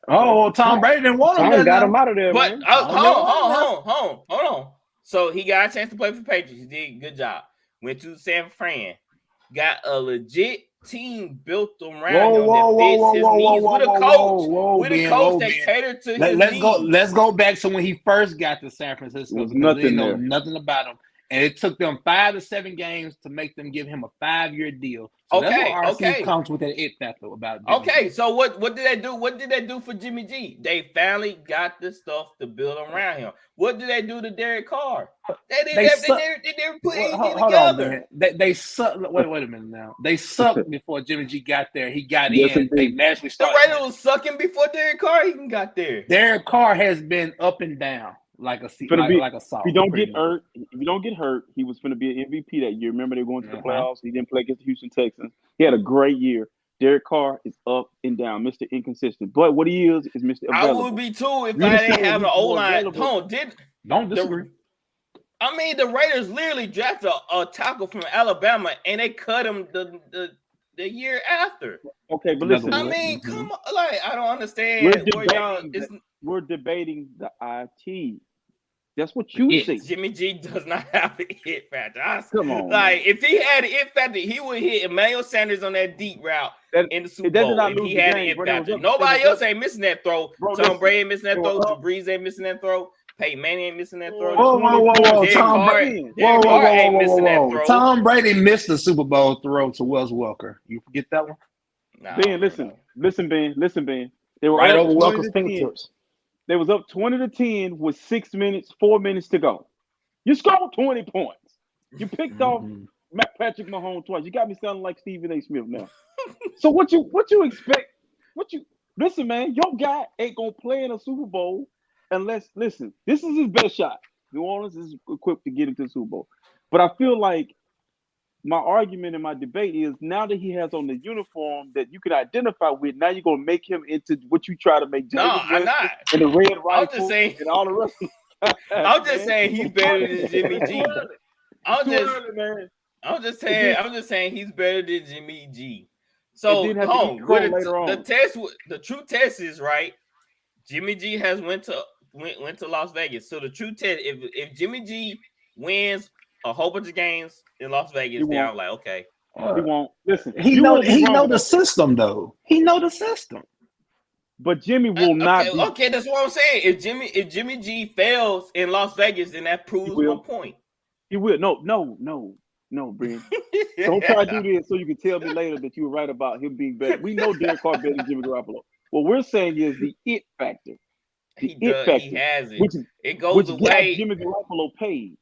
Oh, Tom Brady didn't want him. Got him out of there. But hold on. So he got a chance to play for Patriots. He did a good job. Went to San Fran. got a legit team built around him that fits his needs with a coach that catered to his needs. Let's go back to when he first got to San Francisco. They know nothing about him. And it took them 5 to 7 games to make them give him a 5-year deal. So that's what RC comes with that it factor about Jimmy G. So what did they do? What did they do for Jimmy G? They finally got the stuff to build around him. What did they do to Derek Carr? They never put anything together. They sucked. Wait a minute now. They sucked before Jimmy G got there. He got in. They naturally started. The Raiders was sucking before Derek Carr even got there. Derek Carr has been up and down. Like a salt. If you don't get hurt, he was going to be an MVP that year. Remember, they were going to the playoffs. He didn't play against the Houston Texans. He had a great year. Derek Carr is up and down, Mr. Inconsistent. But what he is Mr. Available. I would be too if I didn't have an O-line. Don't disagree. I mean, the Raiders literally drafted a tackle from Alabama, and they cut him the year after. Okay, but listen. I mean, come on. Like, I don't understand. We're debating the IT. That's what you say. Jimmy G does not have an it factor. Come on. Like, if he had an it factor, he would hit Emmanuel Sanders on that deep route in the Super Bowl. If he had an it factor. Nobody else ain't missing that throw. Tom Brady ain't missing that throw. Drew Brees ain't missing that throw. Peyton Manning ain't missing that throw. Whoa. Tom Brady missed the Super Bowl throw to Wes Welker. You forget that one? Nah, Ben, listen, Ben. They were right over Welker's fingertips. They was up 20-10 with 4 minutes to go. You scored 20 points. You picked off Patrick Mahomes twice. You got me sounding like Stephen A. Smith now. So what you expect? Listen, man, your guy ain't gonna play in a Super Bowl unless this is his best shot. New Orleans is equipped to get him to the Super Bowl. But I feel like my argument and my debate is now that he has on the uniform that you can identify with, now you're gonna make him into what you try to make James I'm not. And the red rifle I'm just saying, and all the rest. I'm just saying he's better than Jimmy G. I'm just saying he's better than Jimmy G. So the true test is right. Jimmy G has went to Las Vegas. So the true test, if Jimmy G wins a whole bunch of games in Las Vegas, then I'm like, okay. He won't. Listen, he know the system though. He know the system. But Jimmy will not. Okay, that's what I'm saying. If Jimmy G fails in Las Vegas, then that proves my point. He will. No, Brian. Don't try to do this so you can tell me later that you were right about him being better. We know Derek Carr better than Jimmy Garoppolo. What we're saying is the it factor. He has it. It goes away. Jimmy Garoppolo paid.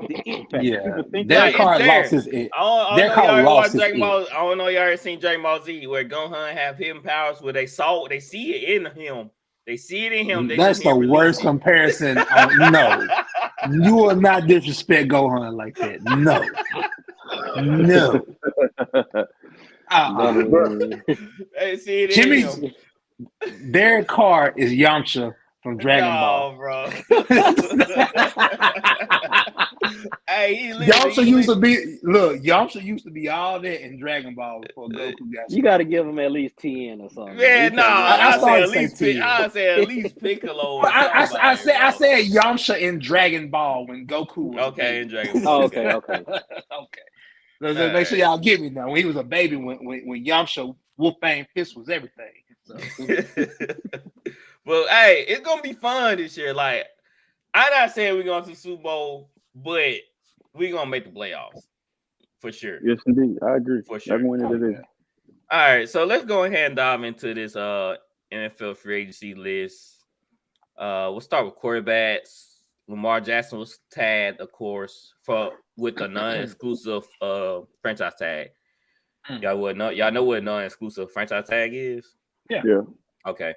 The it factor. Yeah. Derek Carr lost his it. Derek Carr lost his it. I don't know. You already seen Dragon Ball Z where Gohan have him powers where they see it in him. They see it in him. That's the worst comparison. No, you will not disrespect Gohan like that. No. They see it Jimmy's in him. Derek Carr is Yamcha from Dragon Ball. Bro. Hey, Yamcha used to be all that in Dragon Ball before Goku got. You got to give him at least 10 or something. Yeah, no, I say at least Piccolo. I said Yamcha in Dragon Ball when Goku was in Dragon Ball. Okay. Make sure y'all get me now. When he was a baby, when Yamcha Wolfang Fist was everything. So. Well, hey, it's gonna be fun this year. Like, I'm not saying we're going to the Super Bowl, but we're gonna make the playoffs for sure. Yes, indeed, I agree. For sure. All right, so let's go ahead and dive into this NFL free agency list. We'll start with quarterbacks. Lamar Jackson was tagged, of course, with a non-exclusive franchise tag. Y'all know what a non-exclusive franchise tag is? Yeah. Okay.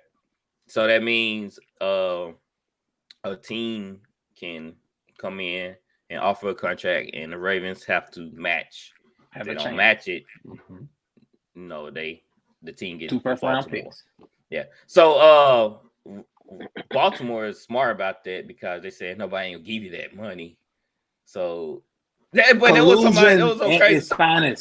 So that means a team can come in and offer a contract, and the Ravens have to match. If they don't match it, no, the team gets 2 first-round picks. Yeah. So Baltimore is smart about that because they said nobody ain't gonna give you that money. So, but that was so crazy. Somebody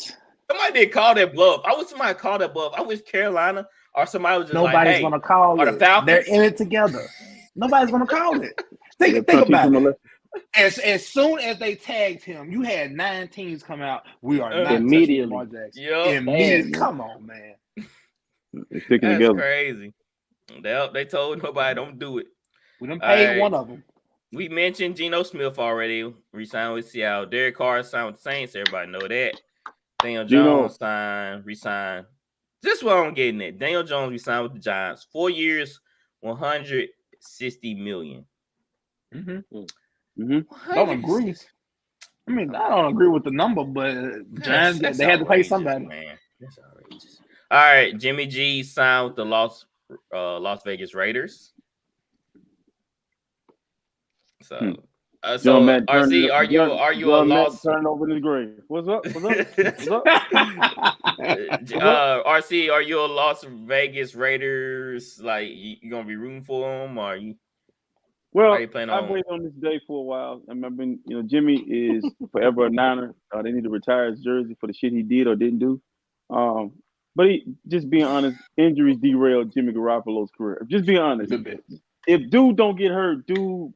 did call that bluff. I wish somebody called that bluff. I wish Carolina or somebody was just nobody's gonna call it. The Falcons. They're in it together. Nobody's gonna call it. Think about it. As soon as they tagged him, you had 9 teams come out. We are not immediately. touching Lamar Jackson. Yep. Immediately. Come on, man. They're sticking That's together. crazy. They told nobody don't do it. We done paid one of them. We mentioned Geno Smith already. Re-signed with Seattle. Derek Carr signed with the Saints. Everybody know that. Daniel Jones re-signed. This is what I'm getting at. Daniel Jones re-signed with the Giants. 4 years, $160 million. I don't agree. I mean, I don't agree with the number, but Giants, they had to pay somebody. Man, that's outrageous. All right, Jimmy G signed with the Las Vegas Raiders. So, RC, are you a Las? Turn over his grave. What's up? What's up? RC, are you a Las Vegas Raiders? Like, you gonna be rooting for them, or are you? Well, I've waited on this day for a while. I mean, Jimmy is forever a Niner. They need to retire his jersey for the shit he did or didn't do. But just being honest, injuries derailed Jimmy Garoppolo's career. Just being honest. If dude don't get hurt, dude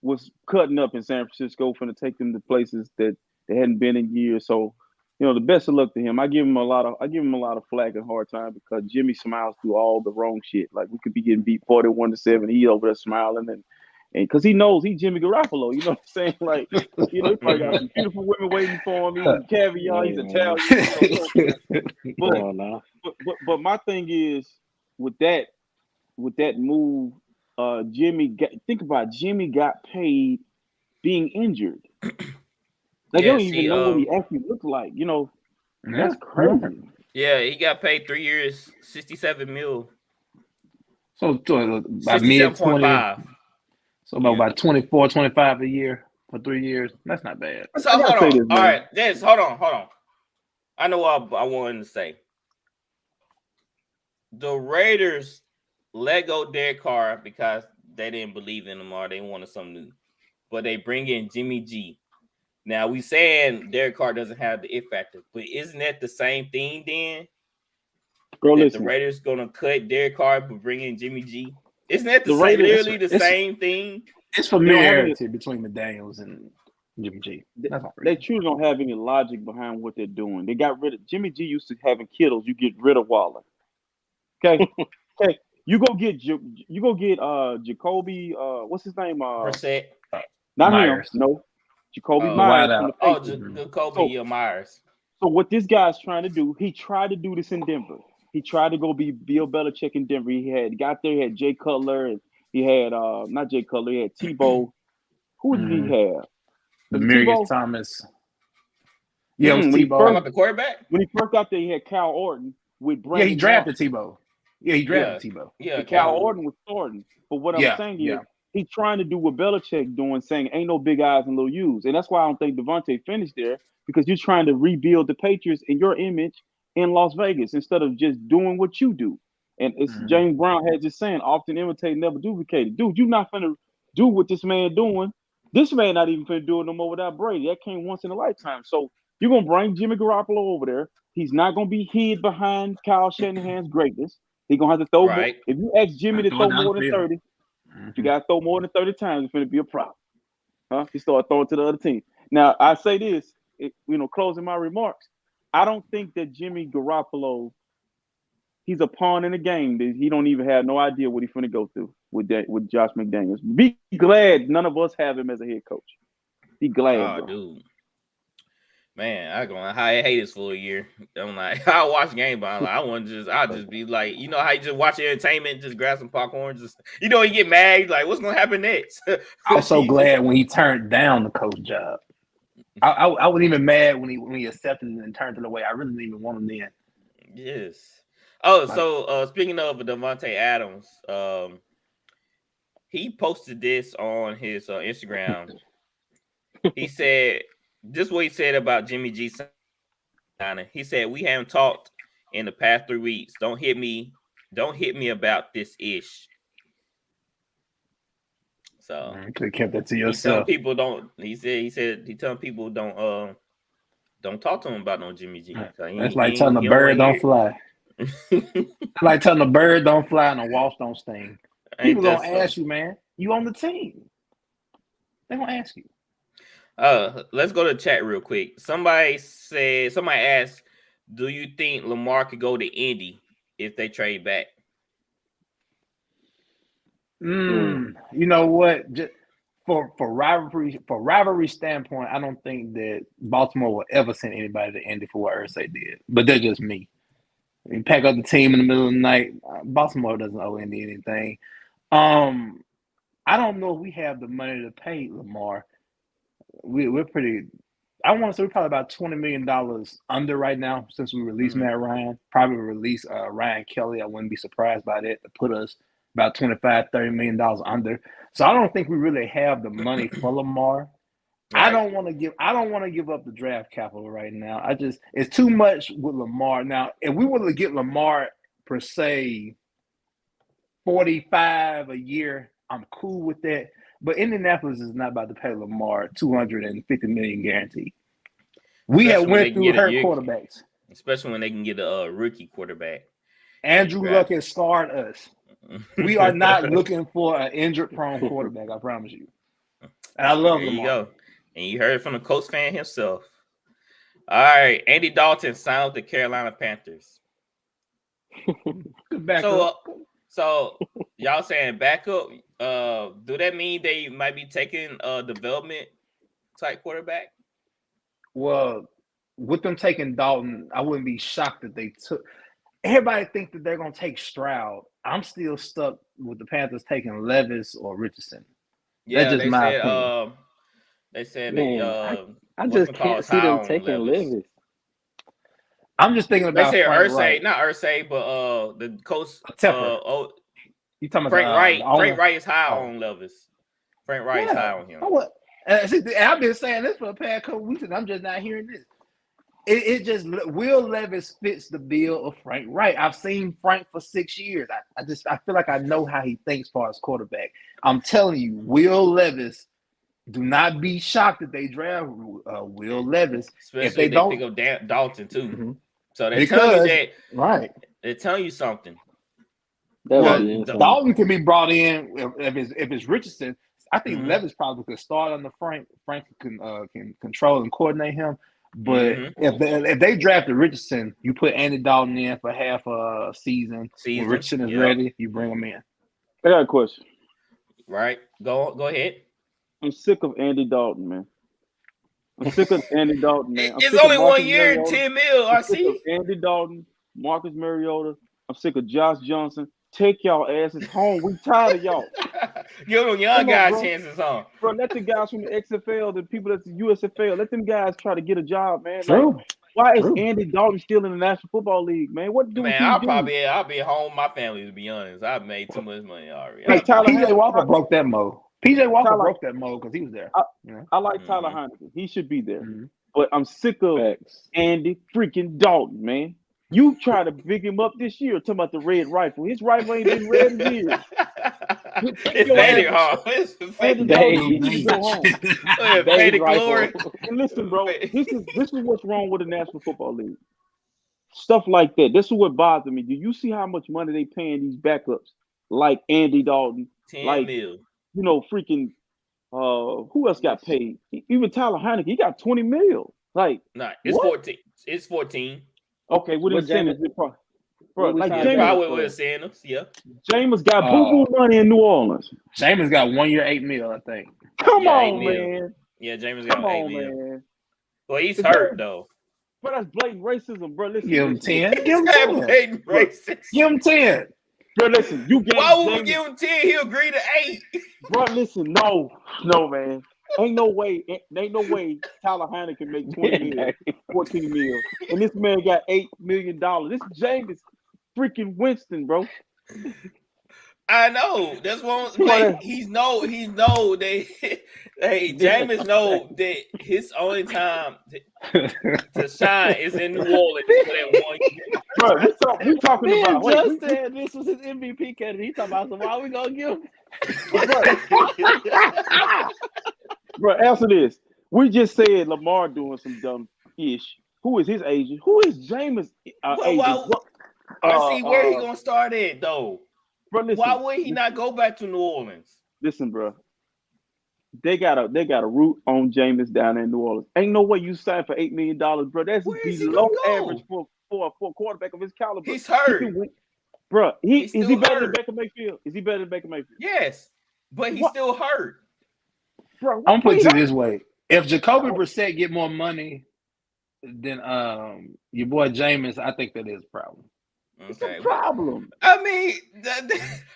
was cutting up in San Francisco, finna take them to places that they hadn't been in years. So, the best of luck to him. I give him a lot of flack and hard time because Jimmy smiles through all the wrong shit. Like, we could be getting beat 41-7. He over there smiling and because he knows he's Jimmy Garoppolo, you know what I'm saying? Like, he probably got some beautiful women waiting for him. He's caviar, he's Italian. But my thing is with that move, Jimmy got paid being injured. Like, they don't even know what he actually looked like. That's crazy. Yeah, he got paid 3 years, $67 million. So by mid-20. So about 24, 25 a year for 3 years. That's not bad. So hold on. All right, hold on. I know what I wanted to say. The Raiders let go Derek Carr because they didn't believe in him or they wanted something new. But they bring in Jimmy G. Now we saying Derek Carr doesn't have the it factor, but isn't that the same thing then? The Raiders gonna cut Derek Carr but bring in Jimmy G? Isn't that literally the same thing? It's familiarity between McDaniels and Jimmy G. They truly don't have any logic behind what they're doing. They got rid of Jimmy G. Used to having Kittles. You get rid of Waller. Okay. You go get Jacoby. What's his name? Brissett. Not Myers. Him. No. Jacoby Myers. Jacoby Myers. So what this guy's trying to do? He tried to do this in Denver. He tried to go be Bill Belichick in Denver. He had Jay Cutler, and he had not Jay Cutler. He had Tebow. Who did he have? Demaryius Thomas. Yeah, it was Tebow. The quarterback. When he first got there, he had Cal Orton with Brandon. Yeah, he drafted Tebow. Yeah, he drafted Tebow. Yeah, Cal Orton was starting. But what I'm saying is, he's trying to do what Belichick doing, saying ain't no big eyes and little U's, and that's why I don't think Devontae finished there because you're trying to rebuild the Patriots in your image in Las Vegas instead of just doing what you do. And it's James Brown had just saying, often imitate, never duplicate. Dude, you're not finna do what this man doing. This man not even finna do it no more without Brady. That came once in a lifetime. So you're gonna bring Jimmy Garoppolo over there. He's not gonna be hid behind Kyle Shanahan's greatness. He's gonna have to throw more. If you ask Jimmy to throw more than 30, you gotta throw more than 30 times, it's gonna be a problem. He started throwing to the other team. Now I say this, closing my remarks. I don't think that Jimmy Garoppolo, he's a pawn in the game that he don't even have no idea what he's going to go through with Josh McDaniels. Be glad none of us have him as a head coach. Be glad. Dude. Man, I hate this for a year. I'm like, I'll watch the game, but I'm like, I'll just be like, how you just watch entertainment, just grab some popcorn, you get mad, like, what's going to happen next? I was so glad when he turned down the coach job. I wasn't even mad when he accepted it and turned it away. I really didn't even want him then. Yes. Oh, so speaking of Devontae Adams, he posted this on his Instagram. He said, this is what he said about Jimmy G signing. He said, we haven't talked in the past 3 weeks. Don't hit me about this ish. So you could have kept that to yourself. People don't. He said telling people don't talk to him about no Jimmy G. That's like telling the bird don't fly. Like telling the bird don't fly and the wasp don't sting. People gonna ask you, man. You on the team? They're gonna ask you. Let's go to the chat real quick. Somebody asked, do you think Lamar could go to Indy if they trade back? You know what? Just for rivalry standpoint, I don't think that Baltimore will ever send anybody to Indy for what Irsay did. But that's just me. I mean, pack up the team in the middle of the night. Baltimore doesn't owe Indy anything. I don't know if we have the money to pay Lamar. We're pretty. I want to say we're probably about $20 million under right now since we released Matt Ryan. Probably release Ryan Kelly. I wouldn't be surprised by that to put us about $25-30 million under. So I don't think we really have the money for Lamar. Right. I don't want to give up the draft capital right now. It's too much with Lamar. Now, if we were to get Lamar per se 45 a year, I'm cool with that. But Indianapolis is not about to pay Lamar $250 million guaranteed. We have went through her quarterbacks, especially when they can get a rookie quarterback. Andrew Luck has scarred us. We are not looking for an injured-prone quarterback. I promise you. And I love Lamar. There you go. And you heard it from the Colts fan himself. All right, Andy Dalton signed with the Carolina Panthers. So y'all saying backup? Do that mean they might be taking a development type quarterback? Well, with them taking Dalton, I wouldn't be shocked that they took. Everybody thinks that they're going to take Stroud. I'm still stuck with the Panthers taking Levis or Richardson. Yeah, that's just my opinion. They said I just can't see them taking Levis. I'm just thinking about. They said Irsay, not Irsay, but the coach. You talking about Frank Wright? Frank Wright is high on Levis. Frank Wright is high on him. I've been saying this for the past couple weeks, and I'm just not hearing this. It just Will Levis fits the bill of Frank Wright. I've seen Frank for 6 years. I feel like I know how he thinks as far as quarterback. I'm telling you, Will Levis. Do not be shocked if they draft Will Levis. Especially if they don't pick up Dalton too. Mm-hmm. So they tell you that, right? They tell you something. Dalton can be brought in if it's Richardson. I think Levis probably could start under Frank. Frank can control and coordinate him. But if they drafted Richardson, you put Andy Dalton in for half a season. When Richardson is ready, you bring him in. I got a question. Right, go ahead. I'm sick of Andy Dalton, man. It's only 1 year and $10 million. I see. Andy Dalton, Marcus Mariota. I'm sick of Josh Johnson. Take y'all asses home. We tired of y'all. Give them young guys chances on. Bro, let the guys from the XFL, the people that's the USFL, let them guys try to get a job, man. True. Like, why is Andy Dalton still in the National Football League, man? What do I'll be home with my family, to be honest. I've made too much money already. Like PJ Walker broke that mold. PJ Walker broke that mold because he was there. I like Tyler Heineken. He should be there. But I'm sick of Andy freaking Dalton, man. You try to big him up this year, talking about the red rifle. His rifle ain't been red in years. It's faded, huh? It's faded. Faded glory. And listen, bro, this is what's wrong with the National Football League. Stuff like that. This is what bothers me. Do you see how much money they paying these backups like Andy Dalton? 10 mil. You know, freaking who else got paid? Even Tyler Heineke, he got 20 mil. Like, nah, it's what? 14. It's 14. Okay, what incentives? Bro, like Jameis with incentives, yeah. Jameis got boo-boo money in New Orleans. Jameis got 1 year, $8 million, I think. Come on, man. Yeah, Jameis got $8 million. Well, he's hurt though. But that's blatant racism, bro. Listen, give him 10. Give him 10. Blatant racism. Give him 10. Bro, listen, you get. Why would we give him 10? He'll agree to 8. Bro, listen, no, man. Ain't no way Tyler Heineken can make 20 mil, 14 mil. And this man got $8 million. This Jameis freaking Winston, bro. I know. That's what like, he's know that hey, Jameis know that his only time to shine is in New Orleans for that 1 year. Bro, he talking about just said this was his MVP candidate. He talking about, so why are we gonna give him? Bro, answer this. We just said Lamar doing some dumb ish. Who is his agent? Who is Jameis' agent? I see where he gonna start at though. Bro, listen, why would he not go back to New Orleans? Listen, bro. they got a root on Jameis down there in New Orleans. Ain't no way you sign for $8 million, bro. That's Where is he below gonna average go? for a quarterback of his caliber. He's He hurt. can win. Bro, He's is he still better hurt. than Baker Mayfield? Is he better than Baker Mayfield? Yes, but he's What? still hurt. Bro, I'm putting what it this way: if Jacoby Brissett get more money than your boy Jameis, I think that is a problem. It's Okay, a problem. I mean,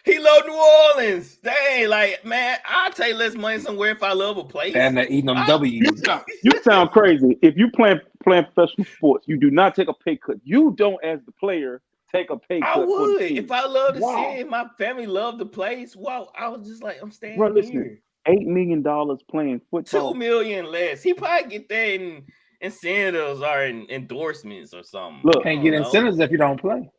he love New Orleans. Dang, like man, I'll take less money somewhere if I love a place. And they're eating them W's. You sound crazy. If you playing professional sports, you do not take a pay cut. You don't, as the player, take a pay cut. I would if I love the Wow. city. My family loved the place. Wow, I was just like, I'm staying Bro, here. listen, $8 million playing football. $2 million less. He probably get that in incentives or in endorsements or something. Look, Can't get incentives if you don't play.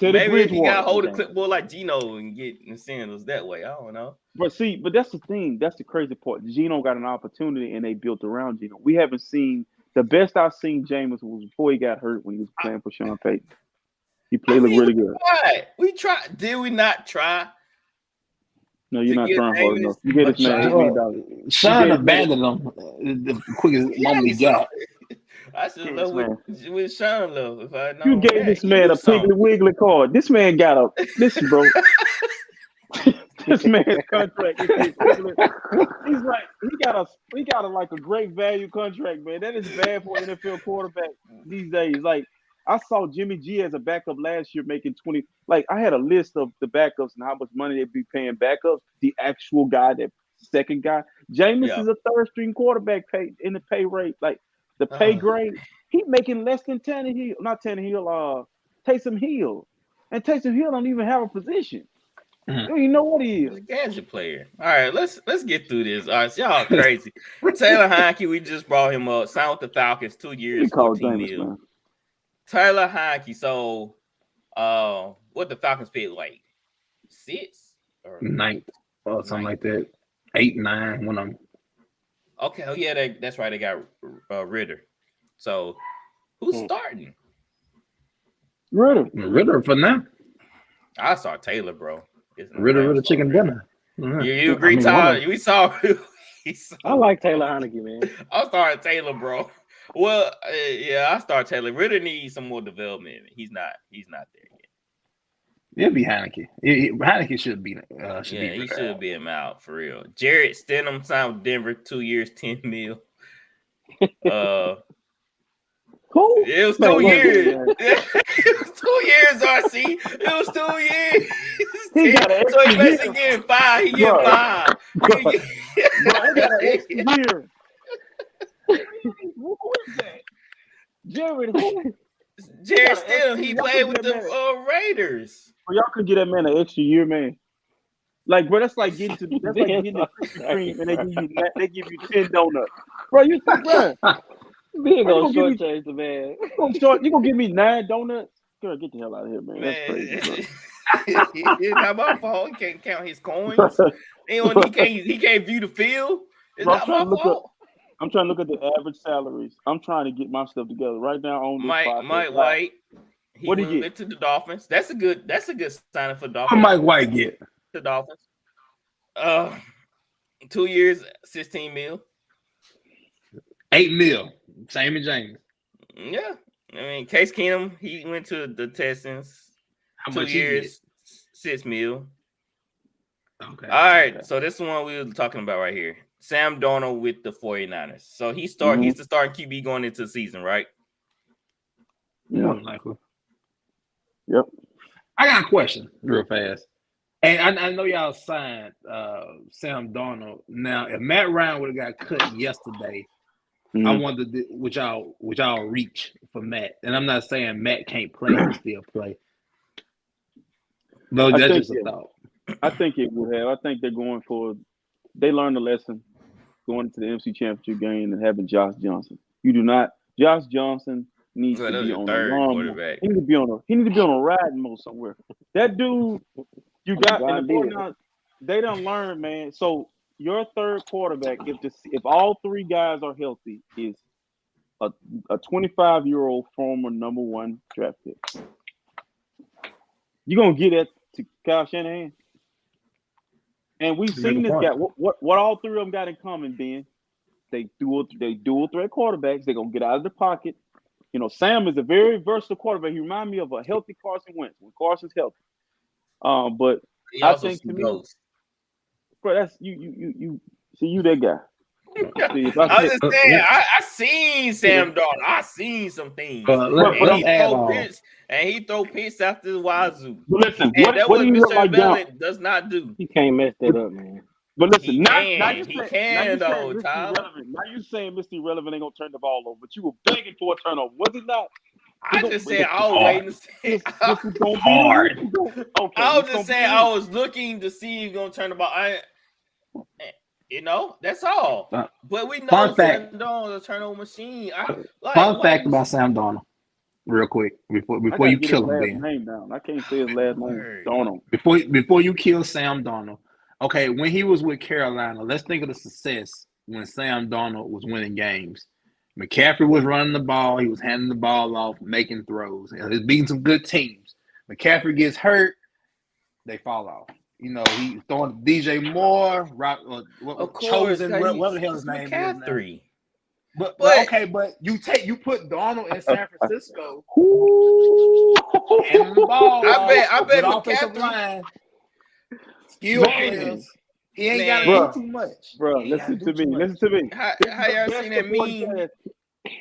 Maybe if you got hold a clipboard like Gino and get incentives that way. I don't know. But that's the thing. That's the crazy part. Gino got an opportunity and they built around Gino. We haven't seen the best I've seen Jameis was before he got hurt when he was playing for Sean Payton. He played really good. We tried. Did we not try? No, you're not trying hard enough. You get this man $8 million. Sean abandoned him the quickest moment he got. I should love with Sean love if I know. You gave this man a Piggly Wiggly card. This man got listen, bro. This man's contract is he's like he got a like a great value contract, man. That is bad for an NFL quarterback these days. Like I saw Jimmy G as a backup last year making 20. Like I had a list of the backups and how much money they'd be paying backups. The actual guy, that second guy, Jameis is a third string quarterback pay in the pay rate. Like the pay grade, he making less than Taysom Hill, and Taysom Hill don't even have a position. You know what he is? He's a gadget player. All right, let's get through this. All right, so y'all crazy. Taylor Heineke, we just brought him up. Signed with the Falcons, 2 years, $14 million. Taylor Heineke. So, what the Falcons paid like 6 or 9 or something like that. 8, 9. One of them. Okay. Oh yeah, that's right. They got Ritter. So, who's starting? Ritter for now. I saw Taylor, bro. Ritter chicken dinner. You agree, Tyler? We saw. I like Taylor Heineke, man. I'll start Tayller, bro. Well, I start Taylor. Ritter needs some more development. He's not there yet. It'll be Heineke. Heineke should be. He should be him out for real. Jarrett Stidham signed with Denver, 2 years, $10 million. Who? It was 2 years. It was 2 years, RC. It was 2 years. He got an so he extra basically getting 5. He getting 5. He got an extra year. Who is that? Jared who? Jarrett Stidham. He played with the Raiders. Well, y'all could get that man an extra year, man. Like, bro, that's like getting the Krispy Kreme and they give you 10 donuts. Bro, you think, bro? Being gonna shortchange the man. You gonna give me 9 donuts? Girl, get the hell out of here, man. That's crazy. It's not my fault. He can't count his coins. He can't view the field. It's not my fault. I'm trying to look at the average salaries. I'm trying to get my stuff together right now on this Mike White. What did he get to the Dolphins? That's a good signing for Dolphins. What Mike White get? The Dolphins. 2 years, $16 million. $8 million. Same as James. Yeah. I mean, Case Keenum, he went to the Texans. How 2 much years, $6 million. Okay. All right. So this is the one we were talking about right here. Sam Darnold with the 49ers. So he's the starting QB going into the season, right? Yeah. Likely. Yep. I got a question real fast. And I know y'all signed Sam Darnold. Now, if Matt Ryan would have got cut yesterday, I wondered would y'all reach for Matt. And I'm not saying Matt can't play, he still play. No, that's just a thought. I think it would have. I think they're going for – they learned a lesson going into the NFC Championship game and having Josh Johnson. Josh Johnson needs to be on a lawnmower. He need to be on a riding mode somewhere. That dude you got in the 49ers, they done learn, man. So your third quarterback, if all 3 guys are healthy, is a 25-year-old former number 1 draft pick. You gonna get that to Kyle Shanahan? And we've seen this guy. What all three of them got in common, Ben? They dual threat quarterbacks. They're gonna get out of the pocket. You know, Sam is a very versatile quarterback. He reminds me of a healthy Carson Wentz when Carson's healthy. But I think to me, bro, that's you see you that guy. I was just saying, I seen Sam Darnold. I seen some things. He throw picks after the wazoo. But listen, and what do you Mr. Bellin does not do. He can't mess that up, man. But listen, he now can though, Tyler. Now you saying Mr. Irrelevant ain't gonna turn the ball over, but you were begging for a turnover, was it not? I just said I was waiting to see. Hard. Okay, I was just saying I was looking to see if he's gonna turn the ball. You know, that's all. But we know Sam Darnold's a turnover machine. Fun fact about Sam Darnold, real quick, before you kill him, Ben. I can't say his last name. Darnold. Before you kill Sam Darnold, okay, when he was with Carolina, let's think of the success when Sam Darnold was winning games. McCaffrey was running the ball. He was handing the ball off, making throws. He was beating some good teams. McCaffrey gets hurt, they fall off. You know, he's throwing DJ Moore, Chosen, whatever the hell his name McCaffrey. is now. But you put Darnold in San Francisco and the ball. I bet offensive line, skill players. He ain't got to do too much. Bro, listen to me. How y'all seen that meme?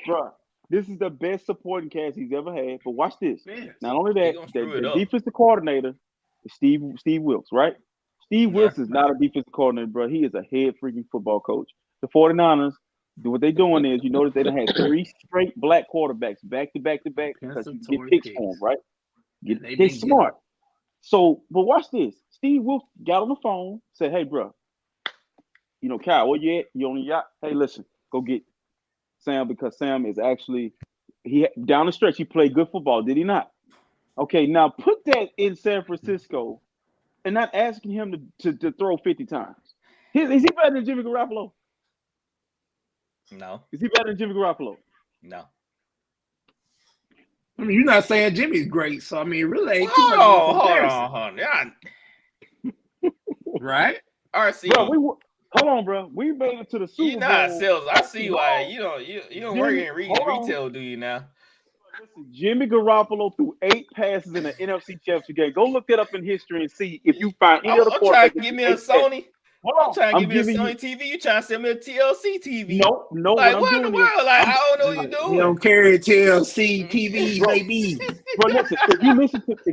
Bro, this is the best supporting cast he's ever had. But watch this. Not only that, the defensive coordinator is Steve Wilkes, right? Steve Wilkes is not a defensive coordinator, bro. He is a head freaking football coach. The 49ers, what they're doing is, you notice they done had 3 straight black quarterbacks back to back because you get picks for them, right? They smart. So, but watch this. Steve Wilkes got on the phone, said, hey, bro, you know, Kyle, where you at? You on the yacht? Hey, listen, go get Sam because Sam is actually, down the stretch, he played good football, did he not? Okay, now put that in San Francisco and not asking him to throw 50 times. Is he better than Jimmy Garoppolo? No. Is he better than Jimmy Garoppolo? No. I mean, you're not saying Jimmy's great, so I mean, really ain't too much. Hold on. Right? RC. Bro, hold on, bro. We made it to the Super Bowl. You're not sales. I see why you don't work in retail, do you now? Listen, Jimmy Garoppolo threw 8 passes in the NFC Championship game. Go look that up in history and see if you find any other quarterback. I'm trying to give me a Sony. I'm trying to give me a Sony TV. You trying to sell me a TLC TV? No. Like what in the world? Like I don't know what you're doing. You don't carry TLC TVs, baby. But listen, if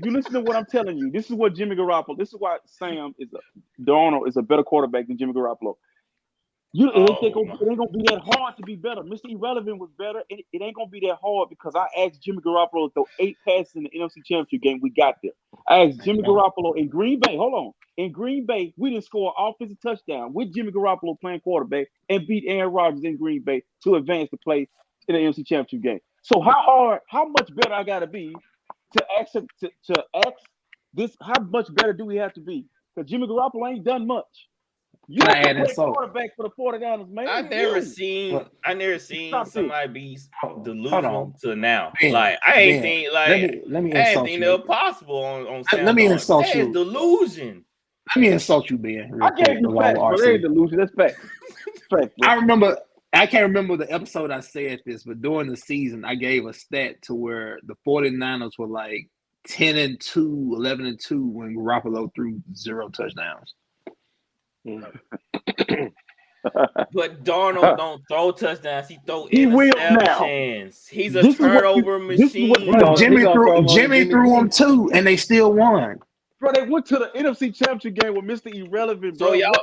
you listen to what I'm telling you, this is what Jimmy Garoppolo. This is why Darnold is a better quarterback than Jimmy Garoppolo. It ain't gonna be that hard to be better. Mr. Irrelevant was better. It ain't gonna be that hard because I asked Jimmy Garoppolo to throw 8 passes in the NFC Championship game. We got there. I asked Jimmy Garoppolo in Green Bay. Hold on. In Green Bay, we didn't score an offensive touchdown with Jimmy Garoppolo playing quarterback and beat Aaron Rodgers in Green Bay to advance to play in the NFC Championship game. So how much better I gotta be to ask this? How much better do we have to be? Because Jimmy Garoppolo ain't done much. You have to play quarterback for the 49ers, man. I never seen somebody be delusional to now. Ben, like I ain't think like let me insult you. They're possible on let me insult you. Delusion. Let me insult you, Ben. I gave you facts, but they ain't delusion. That's fact. I can't remember the episode I said this, but during the season, I gave a stat to where the 49ers were like 10-2, 11-2 when Garoppolo threw 0 touchdowns. But Darnold don't throw touchdowns. He throw interceptions. He's a turnover machine. Jimmy threw them too, and they still won. Bro, they went to the NFC Championship game with Mr. Irrelevant. Bro. So y'all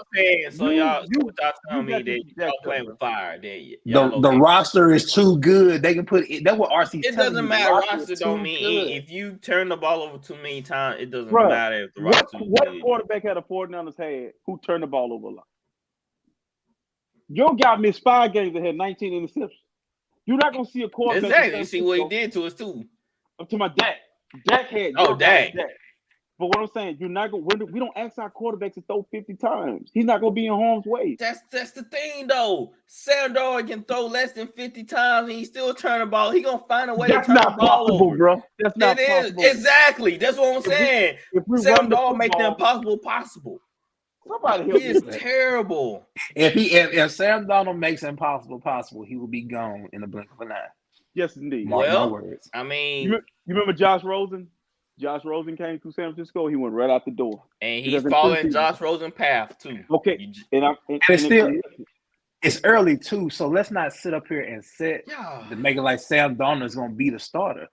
telling me that y'all playing with fire. The roster is too good. They can put it. That's what RC. It doesn't matter. Roster don't mean if you turn the ball over too many times. It doesn't matter if the roster. What quarterback had a 49ers had who turned the ball over a lot? Your guy missed 5 games that had 19 interceptions. You're not gonna see a quarterback. Exactly. You see what he did to us too. Up to my Dak. Dak had. Dak. But what I'm saying, you're not going. We don't ask our quarterbacks to throw 50 times. He's not going to be in harm's way. That's the thing, though. Sam Darnold can throw less than 50 times, and he's still turning the ball. He's gonna find a way to turn the ball over, bro. That's not possible. Exactly. That's what I'm saying. Sam Darnold make the impossible possible. Somebody help He is me. terrible. If Sam Darnold makes impossible possible, he will be gone in the blink of an eye. Yes, indeed. Mark my Well, words. I mean, You remember Josh Rosen? Josh Rosen came to San Francisco. He went right out the door. and Because he's in following preseason- Josh Rosen path too. Okay, You and It's early too, so let's not sit up here and set Yeah. to make it like Sam Darnold is gonna be the starter.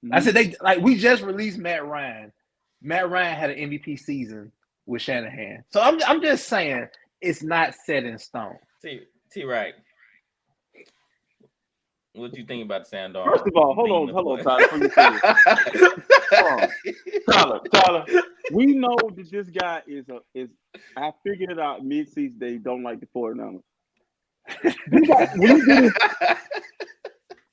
Mhm. I said we just released Matt Ryan. Matt Ryan had an MVP season with Shanahan. So I'm just saying it's not set in stone. T right. What do you think about Sam Darnold? First of all, hold on, Tyler. Before you say this. Tyler, we know that this guy is. I figured it out mid-season. They don't like the 49ers.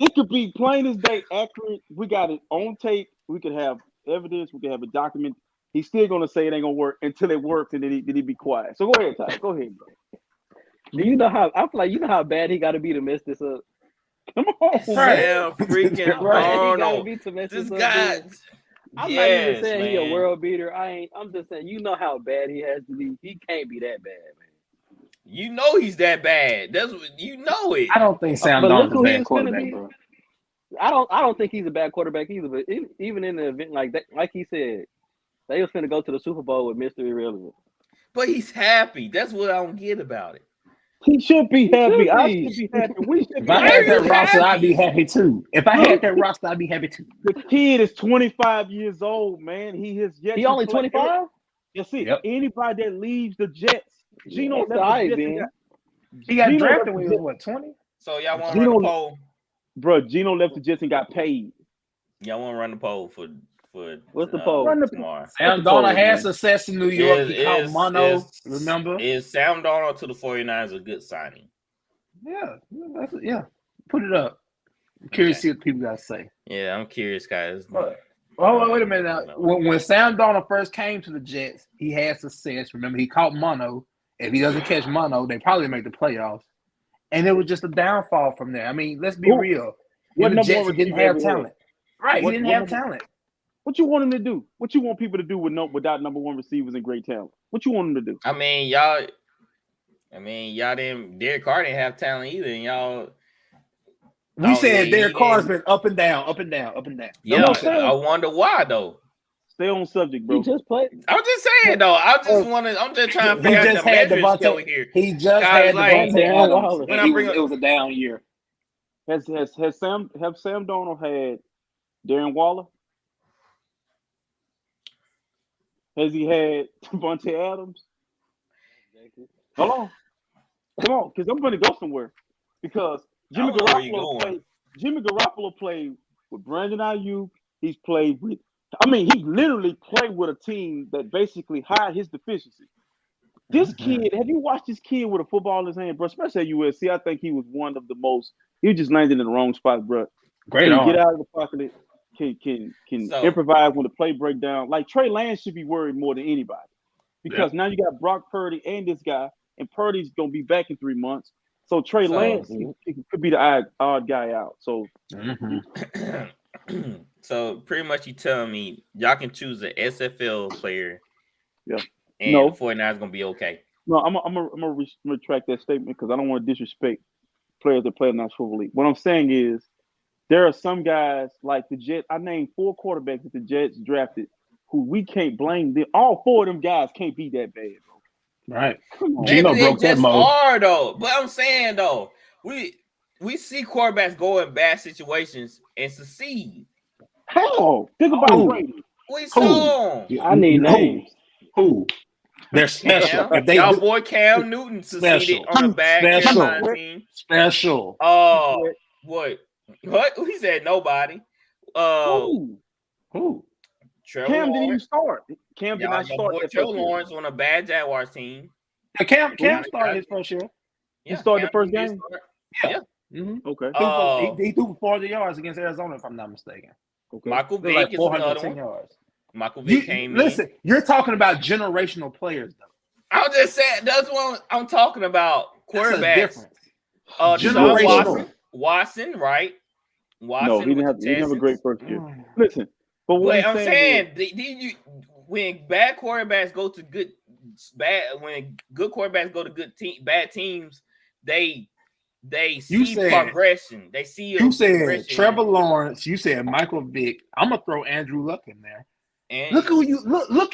It could be plain as day, accurate. We got it on tape. We could have evidence. We could have a document. He's still gonna say it ain't gonna work until it works, and then he be quiet. So go ahead, Tyler. Go ahead, bro. Do you know how I feel like you know how bad he got to be to mess this up? Come on, Sam freaking He got to Darnold. be to mess This this up. guy. dude. I'm yes, not even saying he a man. world beater. I'm just saying you know how bad he has to be. He can't be that bad, man. You know he's that bad. That's what you know it. I don't think Sam But look Darnold's a who bad he's gonna quarterback, be. bro. I don't think he's a bad quarterback either. But even in an event like that, like he said, they was finna go to the Super Bowl with Mr. Irrelevant. But he's happy. That's what I don't get about it. he should be happy. should I be. should be happy. We should If be I Why had are that you roster, happy? I'd be happy too. If I had that roster, I'd be happy too. The kid is 25 years old, man. He has yet. He to only play. 25. That's it. Yep. Anybody that leaves the Jets, Geno That's left all right, the Jets. Ben. He got Geno drafted left when he the was what, 20? So y'all want to Geno- run the poll? Bro, Geno left the Jets and got paid. Y'all want to run the poll for What's the poll? Run the- tomorrow? Sam the poll, Darnold had man? success in New York. He caught mono. Remember? Is Sam Darnold to the 49ers a good signing? Yeah. Put it up. I'm curious to see what people got to say. Yeah, I'm curious, guys. Oh, wait a minute now. When Sam Darnold first came to the Jets, he had success. Remember, he caught mono. If he doesn't catch mono, they probably make the playoffs. And it was just a downfall from there. I mean, let's be real. What The number Jets one didn't receiver have ever had? talent. Right, What- he didn't what have number- talent. What you want him to do? What you want people to do without number one receivers and great talent? What you want him to do? I mean, y'all didn't. Derek Carr didn't have talent either, and y'all. We said he Derek Carr's didn't- been up and down, up and down, up and down. Yeah, I'm saying. I wonder why though. Stay on subject, He bro. just played. I'm just saying though. I'm just trying to He figure out just the had metrics Devontae. over here. He just Guys, had like, Devontae Darren Adams. Waller. When and I he bring was- up- it was a down year. Has Sam Darnold had Darren Waller? Has he had Devontae Adams? Hold on. Come on, because I'm going to go somewhere. Because Jimmy I don't know where you Garoppolo played with Brandon Ayuk. He's played with he literally played with a team that basically hid his deficiency. This kid, have you watched this kid with a football in his hand, bro? Especially at USC, I think he was one of the most. He just landed in the wrong spot, bro. Great Can arm. get out of the pocket. Can So- improvise when the play break down. Like Trey Lance should be worried more than anybody because now you got Brock Purdy and this guy, and Purdy's gonna be back in 3 months. So Trey Lance could be the odd guy out. So So pretty much you telling me y'all can choose an SFL player. Yeah. And No. the 49ers gonna be okay. no, I'm gonna retract that statement because I don't want to disrespect players that play in the National Football League. What I'm saying is there are some guys like the Jets. I named 4 quarterbacks that the Jets drafted who we can't blame them. All 4 of them guys can't be that bad, bro. Right. Come on. Geno Maybe they broke that just mold. are though. But I'm saying though, we see quarterbacks go in bad situations and succeed. How? Think about Who? Brady. We saw him. I need names. Who? They're special. Cam, If they y'all do- boy Cam Newton succeeded Special. on a bad Special. Carolina team. special. Oh, what? He said nobody. Who? Trevor Cam didn't even Lawrence. start. Cam did Y'all not know start boy that Trevor first year. Lawrence on a bad Jaguars team. Cam started his first year. He started the first did game? start. Mm-hmm. Okay. He threw for 400 yards against Arizona, if I'm not mistaken. Okay. Michael It was Vick like is another 410 one. yards. Michael Vick came Listen, in. you're talking about generational players, though. I'm just saying that's what I'm talking about. That's a Quarterbacks. difference. Deshaun Generational. Watson, right? Watson. No, he didn't have a great first year. Listen, but what But I'm is, saying, when bad quarterbacks go to good when good quarterbacks go to bad teams, they see progression. They see you said Trevor Lawrence. You said Michael Vick. I'm gonna throw Andrew Luck in there. And look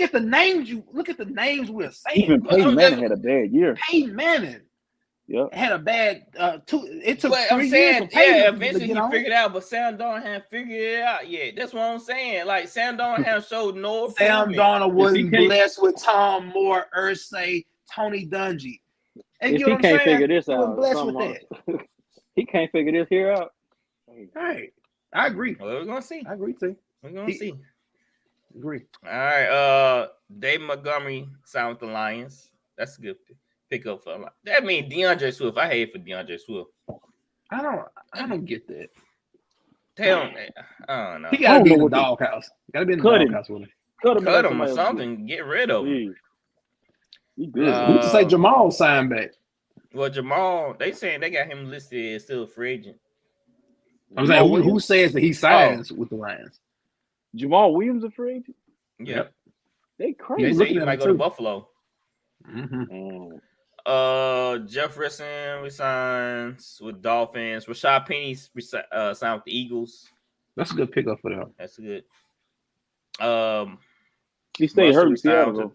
at the names. Look at the names we're saying. Even Peyton Manning had a bad year. Peyton Manning. Yep. Had a bad it took but 3 years for Peyton eventually he figured it out, but Sam Darnold hadn't figured it out yet. That's what I'm saying. Like Sam Darnold has showed no Sam Darnold wasn't blessed with Tom Moore, Irsay, Tony Dungy. And if he can't figure this out, he can't figure this here out. Hey, I agree. Well, we're gonna see. I agree too. We're gonna see. Agree. All right. Dave Montgomery signed with the Lions. That's a good pick up for him. That means DeAndre Swift. I hate for DeAndre Swift. I don't get that. Tell him. I don't know. He gotta be in the doghouse. Gotta be in the doghouse with him. Cut him or something. Get rid of him. He good. Who's to say Jamal signed back? Well, Jamal, they saying they got him listed as still a free agent. I'm saying who says that he signs with the Lions? Jamal Williams a free agent? Yeah. They crazy. They say he might go to Buffalo. Mm-hmm. Jefferson resigns with Dolphins. Rashad Penny signed with the Eagles. That's a good pickup for them. That's good. He stayed hurt in Seattle.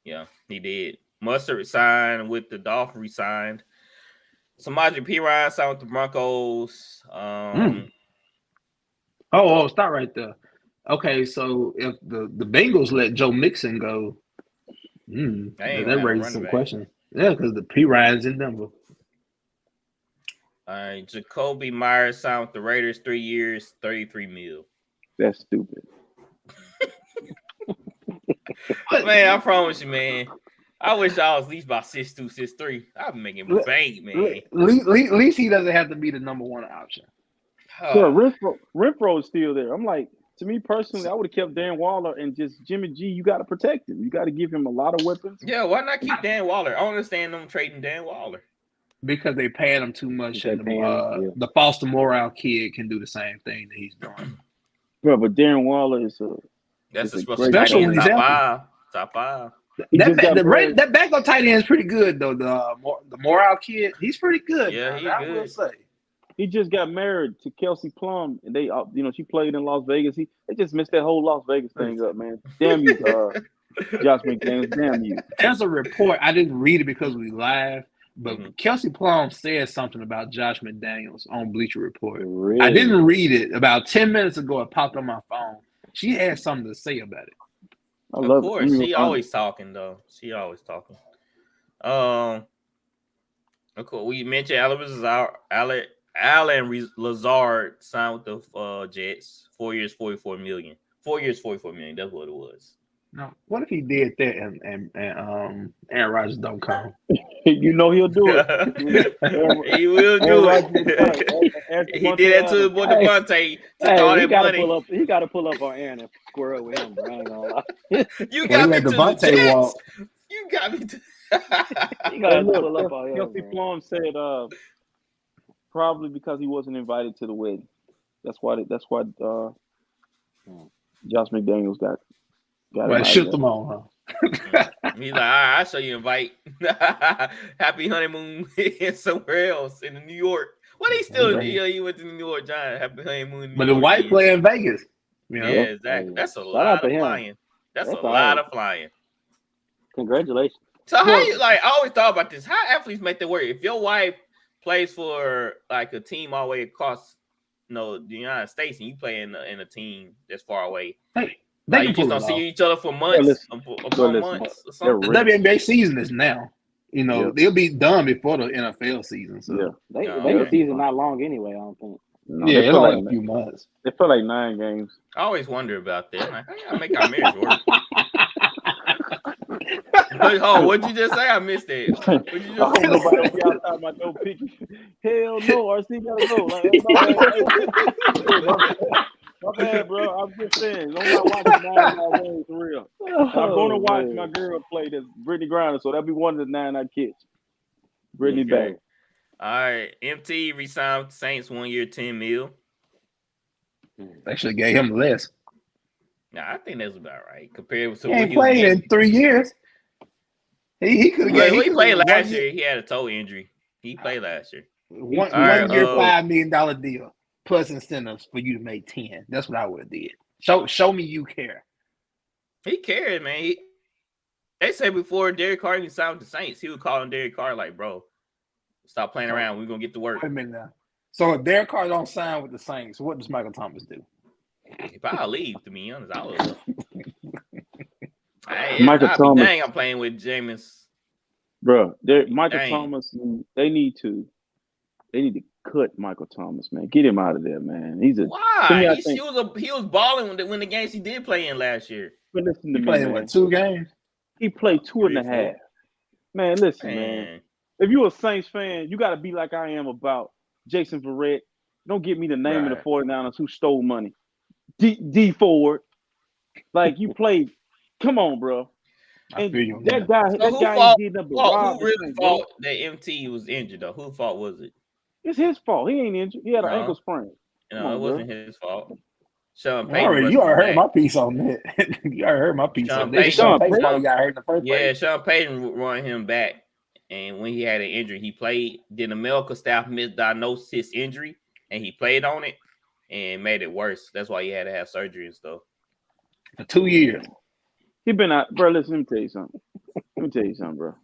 Yeah, he did. Mustard resigned with the Dolphins. Resigned. Samaje Perine signed with the Broncos. Oh, stop right there. Okay, so if the Bengals let Joe Mixon go, that raises some questions. Yeah, because the Perine's in Denver. All right, Jacoby Myers signed with the Raiders 3 years, $33 million. That's stupid. Man, I promise you, man. I wish I was at least about 6'2", 6'3". I'd be making bank, man. At least he doesn't have to be the number one option. So Renfro is still there. I'm like, to me personally, I would have kept Dan Waller and just Jimmy G. You got to protect him. You got to give him a lot of weapons. Yeah, why not keep Dan Waller? I don't understand them trading Dan Waller. Because they paid him too much. And the Foster Morale kid can do the same thing that he's doing. Bro, but Darren Waller is that's a special when he's top five. That backup tight end is pretty good though. The Morale kid, he's pretty good. Yeah, he's good. I will say. He just got married to Kelsey Plum, and they, she played in Las Vegas. They just messed that whole Las Vegas thing up, man. Damn you, Josh McDaniels. Damn you. There's a report. I didn't read it because we live, but Kelsey Plum said something about Josh McDaniels on Bleacher Report. Really? I didn't read it. About 10 minutes ago, it popped on my phone. She had something to say about it. Of course, she always talking though. She always talking. Of course, we mentioned Alan Lazard signed with the Jets. 4 years, $44 million. 4 years, $44 million. That's what it was. No, what if he did that and Aaron Rodgers don't come? You know he'll do it. He will do it. He did that to his boy Devontae. He got to pull up on Aaron and square up with him. Bro. I ain't gonna lie. You got me to the Jets. You got me to. You got to pull up on him. Kelsey Plum said, probably because he wasn't invited to the wedding. That's why Josh McDaniels got well, shoot them on, huh? He's like, all right, I'll show you an invite. Happy honeymoon somewhere else in New York. Well, he still he went to New York Giants. Happy honeymoon. But the white play in Vegas. You know? Yeah, exactly. That's a lot of flying. That's a lot of flying. Congratulations. So how you I always thought about this. How athletes make that work? If your wife plays for like a team all the way across, the United States, and you play in a team that's far away. Hey. You just don't see each other for months. Months or something. The WNBA season is now. They'll be done before the NFL season. So the season not long anyway. I don't think. No, it's like a few months. It felt like 9 games. I always wonder about that. Like, how y'all make our marriage work? What'd you just say? I missed that. What'd you just say? Nobody be outside my door picking. Hell no, RC gotta go. My bad, bro. I'm just saying. I'm not watching 9 games for real. I'm going to watch my girl play this Brittany Griner, so that'll be one of the 9 I catch. Brittany back. All right. MT re-signed with the Saints 1 year, $10 million. They should have gave him less. Nah, I think that's about right compared with. He ain't played in 3 years. He could Well, have. he played last year. He had a toe injury. He played last year. One right, year, $5 million deal plus incentives for you to make 10. That's what I would have did. Show me you care. He cared, man. They say before Derek Carr even signed with the Saints, he would call him Derek Carr like, bro, stop playing around. We're gonna get to work. Wait a minute now. So if Derek Carr don't sign with the Saints, what does Michael Thomas do? If I leave, to be honest, I would. Michael Thomas. Dang, I'm playing with Jameis. Bro, Michael Thomas, they need to cut Michael Thomas, man. Get him out of there, man. Why? He was balling when the games he did play in last year. But listen to He me, played man. what, 2 games? He played 2.5. Man, listen, man. If you're a Saints fan, you got to be like I am about Jason Verrett. Don't give me the name of the 49ers who stole money. D Ford. Like, you played. Come on, bro. And that guy ain't getting up. Who really fault that MT was injured, though? Whose fault was it? It's his fault. He ain't injured. He had an ankle sprain. No, it wasn't his fault. Sean Payton. You already heard my piece on that. You already heard my piece on that. Sean Payton probably got hurt in the first place. Yeah, Sean Payton run him back. And when he had an injury, he played. Then the medical staff misdiagnosed his injury, and he played on it and made it worse. That's why he had to have surgery and stuff. For 2 years. He been out. Bro, listen, let me tell you something, bro.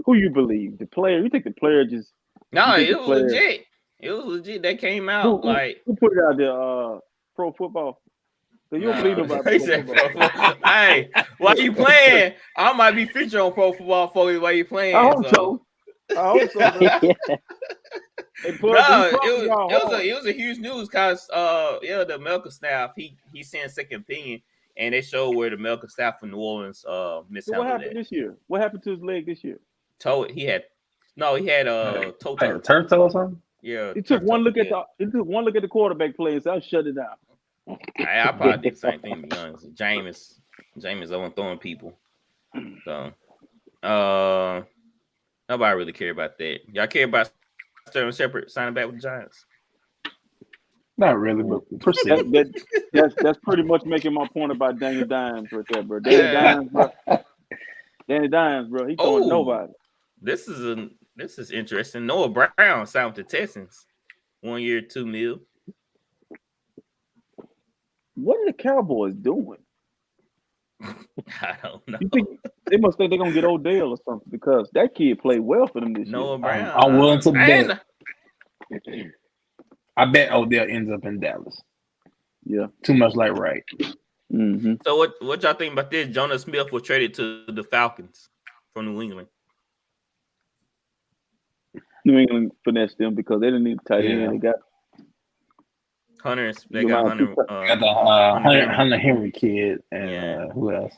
Who you believe? The player? You think the player just... No, it was legit. It was legit. That came out who put it out there? Pro football. So you don't believe about pro football. Hey, while you playing, I might be featured on Pro Football for you while you playing. I hope so. Bro. It was a huge news because the medical staff he sent second opinion and they showed where the medical staff from New Orleans mishandled so what happened this year? What happened to his leg this year? He had toe turf toe or something. Yeah, he took one look at the quarterback play and said, "I'll shut it down." I probably did the same thing. To be honest, Jameis overthrowing people. So, nobody really care about that. Y'all care about Sterling Shepard signing back with the Giants? Not really, but that's pretty much making my point about Danny Dimes right there, bro. Danny Dimes, bro. He throwing nobody. This is interesting. Noah Brown signed with the Texans. 1 year, $2 million. What are the Cowboys doing? I don't know. You think they must think they're gonna get Odell or something because that kid played well for them this year. Noah Brown. I'm willing to bet. I bet Odell ends up in Dallas. Yeah, too much like right. Mm-hmm. So what y'all think about this? Jonas Smith was traded to the Falcons from New England. New England finessed them because they didn't need a tight end. They got Hunter. They got Hunter. Hunter Henry kid and who else?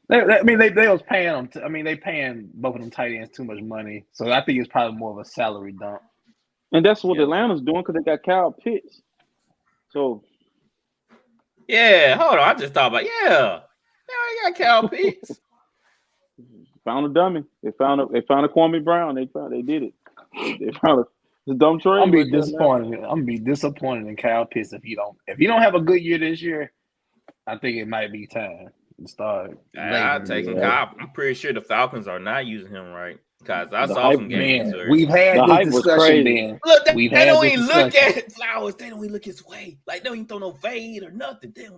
They was paying them. They paying both of them tight ends too much money. So I think it's probably more of a salary dump. And that's what Atlanta's doing because they got Kyle Pitts. So hold on. I just thought about now I got Kyle Pitts. Found a dummy. They found a Kwame Brown. They did it. They found a dumb trade. I'm gonna be disappointed in Kyle Pitts if you don't have a good year this year. I think it might be time to start. I'll take him. I'm pretty sure the Falcons are not using him right because I saw some games. We've had this discussion, man. Look, they don't even look at Flowers. They don't even look his way. Like they don't even throw no fade or nothing. They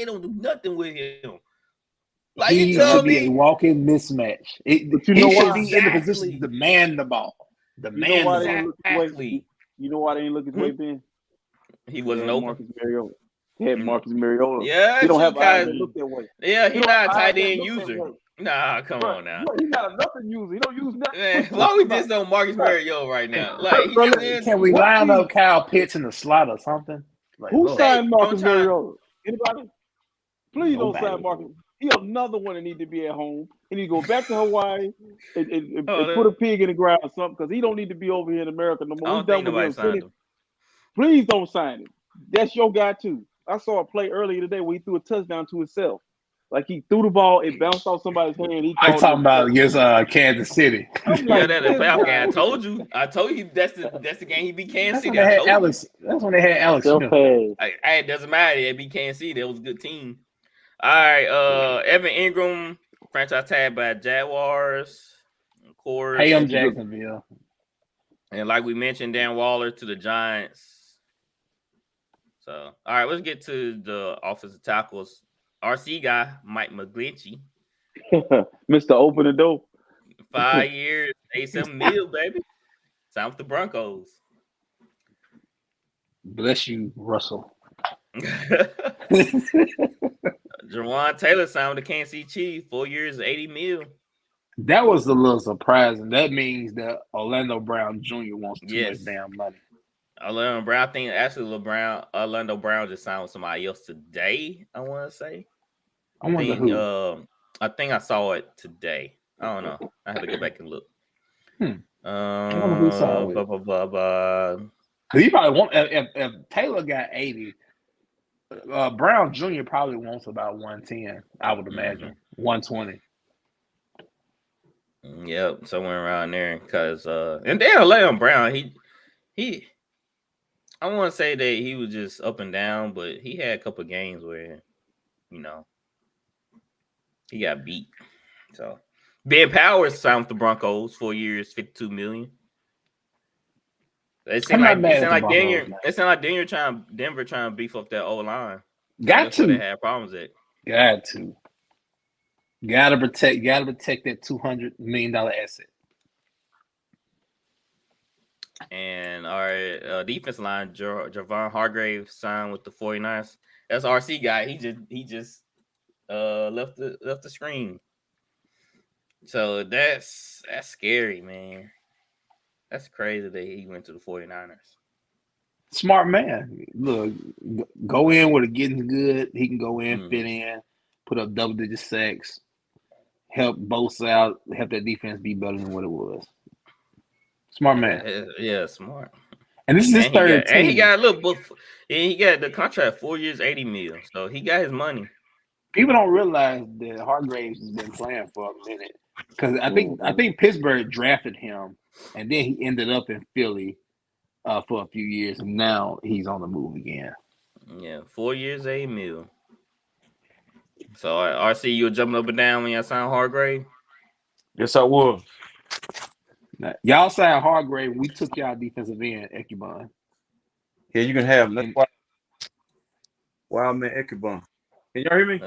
don't do nothing with him. Like he should be a walking mismatch. But you know why? He should be in the position to demand the ball. You know why they didn't look his way, Ben? He wasn't open. He had Marcus Mariota. Yeah, he don't have eyes that look that way. Yeah, he's not a tight end user. Nah, come on now. He's not a nothing user. He don't use nothing. Man, why we just on Marcus Mariota right now? Like, can we line up Kyle Pitts in the slot or something? Like, who signed Marcus Mariota? Anybody? Please don't sign Marcus. He another one that need to be at home. He need to go back to Hawaii and put a pig in the ground or something because he don't need to be over here in America no more. I don't think nobody signed him. Please don't sign him. That's your guy too. I saw a play earlier today where he threw a touchdown to himself. Like he threw the ball, it bounced off somebody's hand. I'm talking about against Kansas City. That's I told you that's the game he beat Kansas City. That's when they had Alex Smith. It doesn't matter. It beat Kansas City. That was a good team. All right, Evan Ingram franchise tag by Jaguars, of course. Pay him Jacksonville. And like we mentioned, Dan Waller to the Giants. So, all right, let's get to the offensive tackles. RC guy, Mike McGlinchey. Mr. Open the Door. 5 years, $87 million, baby. Sign with the Broncos. Bless you, Russell. Jawan Taylor signed with the Kansas City Chiefs, 4 years, $80 million. That was a little surprising. That means that Orlando Brown Jr. wants too much damn money. Orlando Brown, I think actually Orlando Brown just signed with somebody else today, I want to say. I wonder who. I think I saw it today. I don't know. I have to go back and look. I wonder who saw it. He probably won't. If Taylor got 80, Brown Jr. probably wants about 110. I would imagine 120. Yep, somewhere around there. Because and then Orlando Brown, he. I want to say that he was just up and down, but he had a couple of games where, he got beat. So Ben Powers signed with the Broncos, 4 years, $52 million. It seemed like Denver trying to beef up that O line. Got to. They had problems at. Got to. Gotta protect that $200 million asset. And our defense line, Javon Hargrave signed with the 49ers. That's RC guy. He just left the screen. So that's scary, man. That's crazy that he went to the 49ers. Smart man. Look, go in with it getting good. He can go in, fit in, put up double-digit sacks, help both out, help that defense be better than what it was. Smart man. Yeah, smart. And this is his third team. And he got a little book. He got the contract 4 years, $80 million. So he got his money. People don't realize that Hargraves has been playing for a minute. Because I think Pittsburgh drafted him, and then he ended up in Philly for a few years, and now he's on the move again. Yeah, 4 years, $80 million. So RC, you were jumping up and down when y'all signed Hargrave? Yes, I was. Now, y'all signed Hargrave. We took y'all defensive end, Ekubon. Yeah, you can have him. That's why. Wow, man, Ekubon. Can y'all hear me?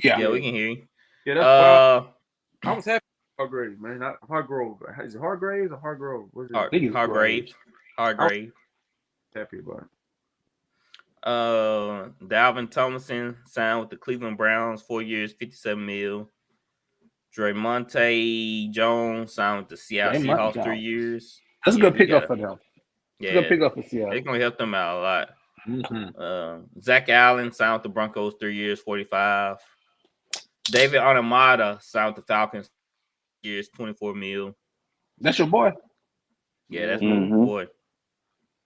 Yeah, we can hear you. Yeah, that's why I was happy with Hargrave, man. Not Hargrove. Is it Hargraves or Hargrove? What's it? Hargrave. Happy about it. Dalvin Tomlinson signed with the Cleveland Browns, 4 years, $57 million. Draymond Jones signed with the Seattle Seahawks, 3 years. That's a good pickup for them. Yeah, good pickup for Seattle. They're gonna help them out a lot. Zach Allen signed with the Broncos, 3 years, $45. David Onomata signed with the Falcons, years, $24 million. That's your boy. Yeah, that's my boy.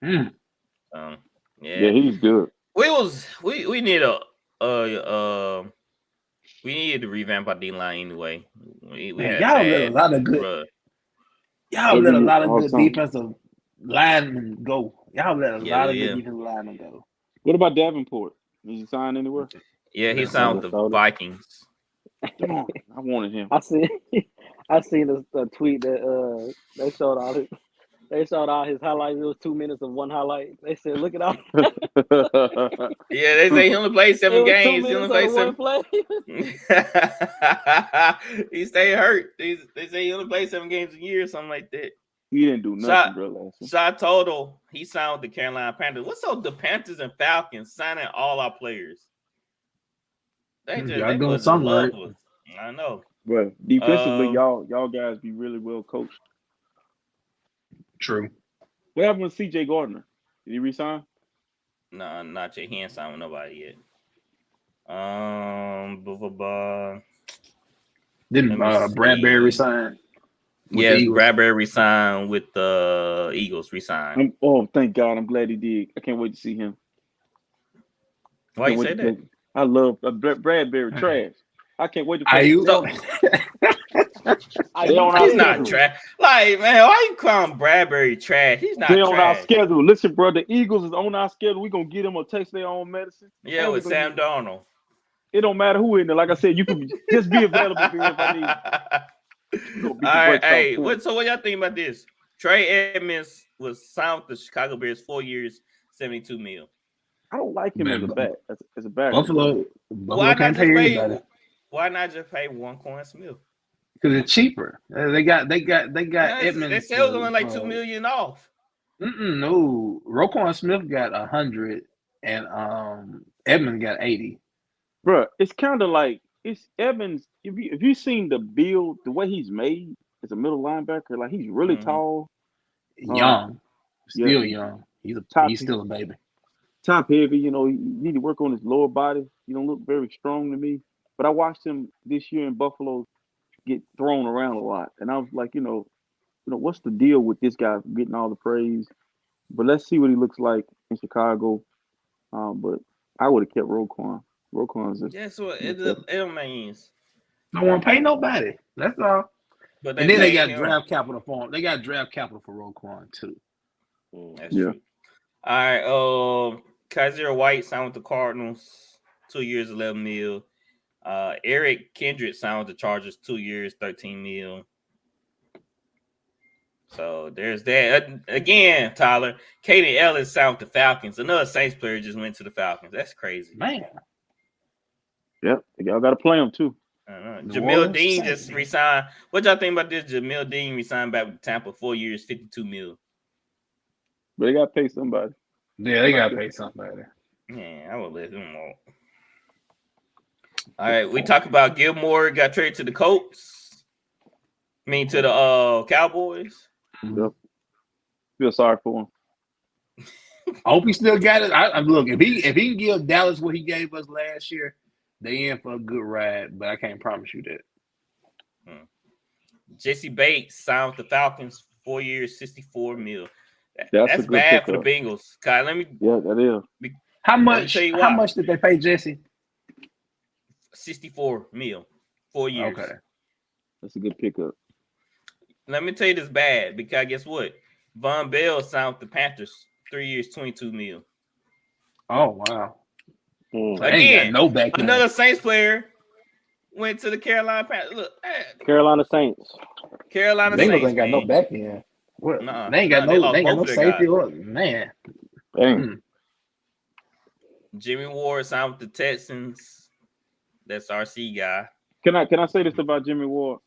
Yeah, he's good. We need we needed to revamp our D line anyway. Y'all let a lot of good. Y'all let a lot of good defensive linemen go. Y'all let a lot of good defensive linemen go. What about Davenport? Did he sign anywhere? Yeah, he signed with the Vikings. Come on, I wanted him. I seen a tweet that they showed all his highlights. It was 2 minutes of one highlight. They said, "Look at all." Yeah, they say he only played 7 games. He only played 7 play. He stayed hurt. They say he only played 7 games a year or something like that. He didn't do nothing, bro. Shot total. He signed with the Carolina Panthers. What's up, the Panthers and Falcons signing all our players? They doing something right. I know. But defensively, y'all guys be really well coached. True. What happened with CJ Gardner? Did he resign? No, not yet. He ain't signed with nobody yet. Didn't Bradbury resign? Yes, Bradbury resigned with the Eagles. Resigned. Thank God! I'm glad he did. I can't wait to see him. Why you say that? I love Bradbury trash. I can't wait to play. He's not trash. Like, man, why you calling Bradbury trash? He's not trash. They're on our schedule. Listen, bro, the Eagles is on our schedule. We're going to get them or taste their own medicine. Yeah, with Sam Darnold. It don't matter who in there. Like I said, you can just be available if I need. All right, hey, what y'all think about this? Trey Edmonds was signed with the Chicago Bears 4 years, $72 million. I don't like him as a back. As a back. Buffalo can't pay anybody. Why not just pay one Quan Smith? Because it's cheaper. They got Edmonds. They sell them like $2 million off. No, Roquan Smith got 100 and Edmonds got 80. Bro, it's kind of like it's Evans. If you seen the build, the way he's made as a middle linebacker, like he's really tall, young, still young. He's still a baby. Top heavy, you know, he need to work on his lower body. He don't look very strong to me. But I watched him this year in Buffalo get thrown around a lot, and I was like, you know, what's the deal with this guy getting all the praise? But let's see what he looks like in Chicago. But I would have kept Roquan. Roquan's just that's what it means. Don't want to pay nobody. That's all. But and then they got draft capital for him. They got draft capital for Roquan too. That's true. All right. Kaiser White signed with the Cardinals, 2 years, $11 million. Eric Kendrick signed with the Chargers, 2 years, $13 million. So there's that. Again, Tyler, Kaden Ellis signed with the Falcons. Another Saints player just went to the Falcons. That's crazy, man. Yep, y'all got to play him too. Jamil Dean just resigned. What y'all think about this? Jamil Dean resigned back with Tampa, 4 years, $52 million. But they got to pay somebody. Yeah, they got to pay somebody. Yeah, I would let him walk. All right, we talk about Gilmore got traded to the Colts. To the Cowboys. Yep. Feel sorry for him. I hope he still got it. Look, if he can give Dallas what he gave us last year, they in for a good ride. But I can't promise you that. Jesse Bates signed with the Falcons, 4 years, $64 million. That's bad for the Bengals. Kyle, Yeah, that is. How much did they pay Jesse? $64 million, 4 years. Okay, that's a good pickup. Let me tell you this bad because guess what? Von Bell signed with the Panthers, 3 years, $22 million. Oh wow! Again, no back another Saints player went to the Carolina Panthers. Look, Carolina Saints. Carolina Bengals Saints ain't got no back end. What? Nah, they ain't got no safety. Man, Jimmy Ward signed with the Texans. That's RC guy. Can I say this about Jimmy Ward?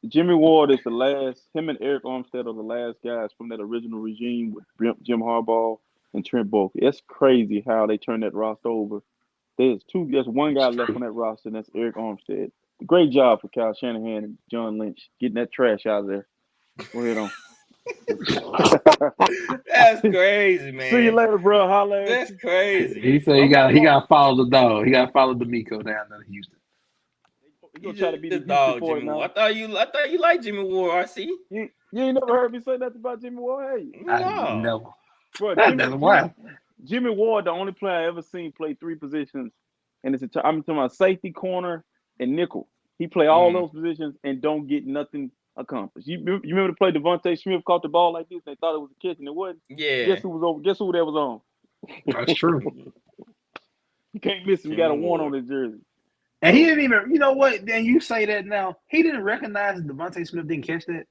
Jimmy Ward is the last. Him and Eric Armstead are the last guys from that original regime with Jim Harbaugh and Trent Baalke. It's crazy how they turned that roster over. There's one guy left on that roster, and that's Eric Armstead. Great job for Kyle Shanahan and John Lynch getting that trash out of there. Go ahead on. That's crazy, man. See you later, bro. Holla. That's crazy. He said he got to follow the dog. He got to follow D'Amico down to Houston. You gonna try to be the dog, Jimmy Ward. I thought you liked Jimmy Ward. RC. You ain't never heard me say nothing about Jimmy Ward, hey? No. Never. Bro, Jimmy Ward, the only player I ever seen play 3 positions, and I'm talking about safety, corner, and nickel. He play all those positions and don't get nothing accomplished. You remember the play Devontae Smith caught the ball like this? And they thought it was a catch and it wasn't. Yeah. Guess who was over? Guess who that was on? That's true. You can't miss him. He got a 1 on his jersey. And he didn't even. You know what? Then you say that now. He didn't recognize that Devontae Smith didn't catch that.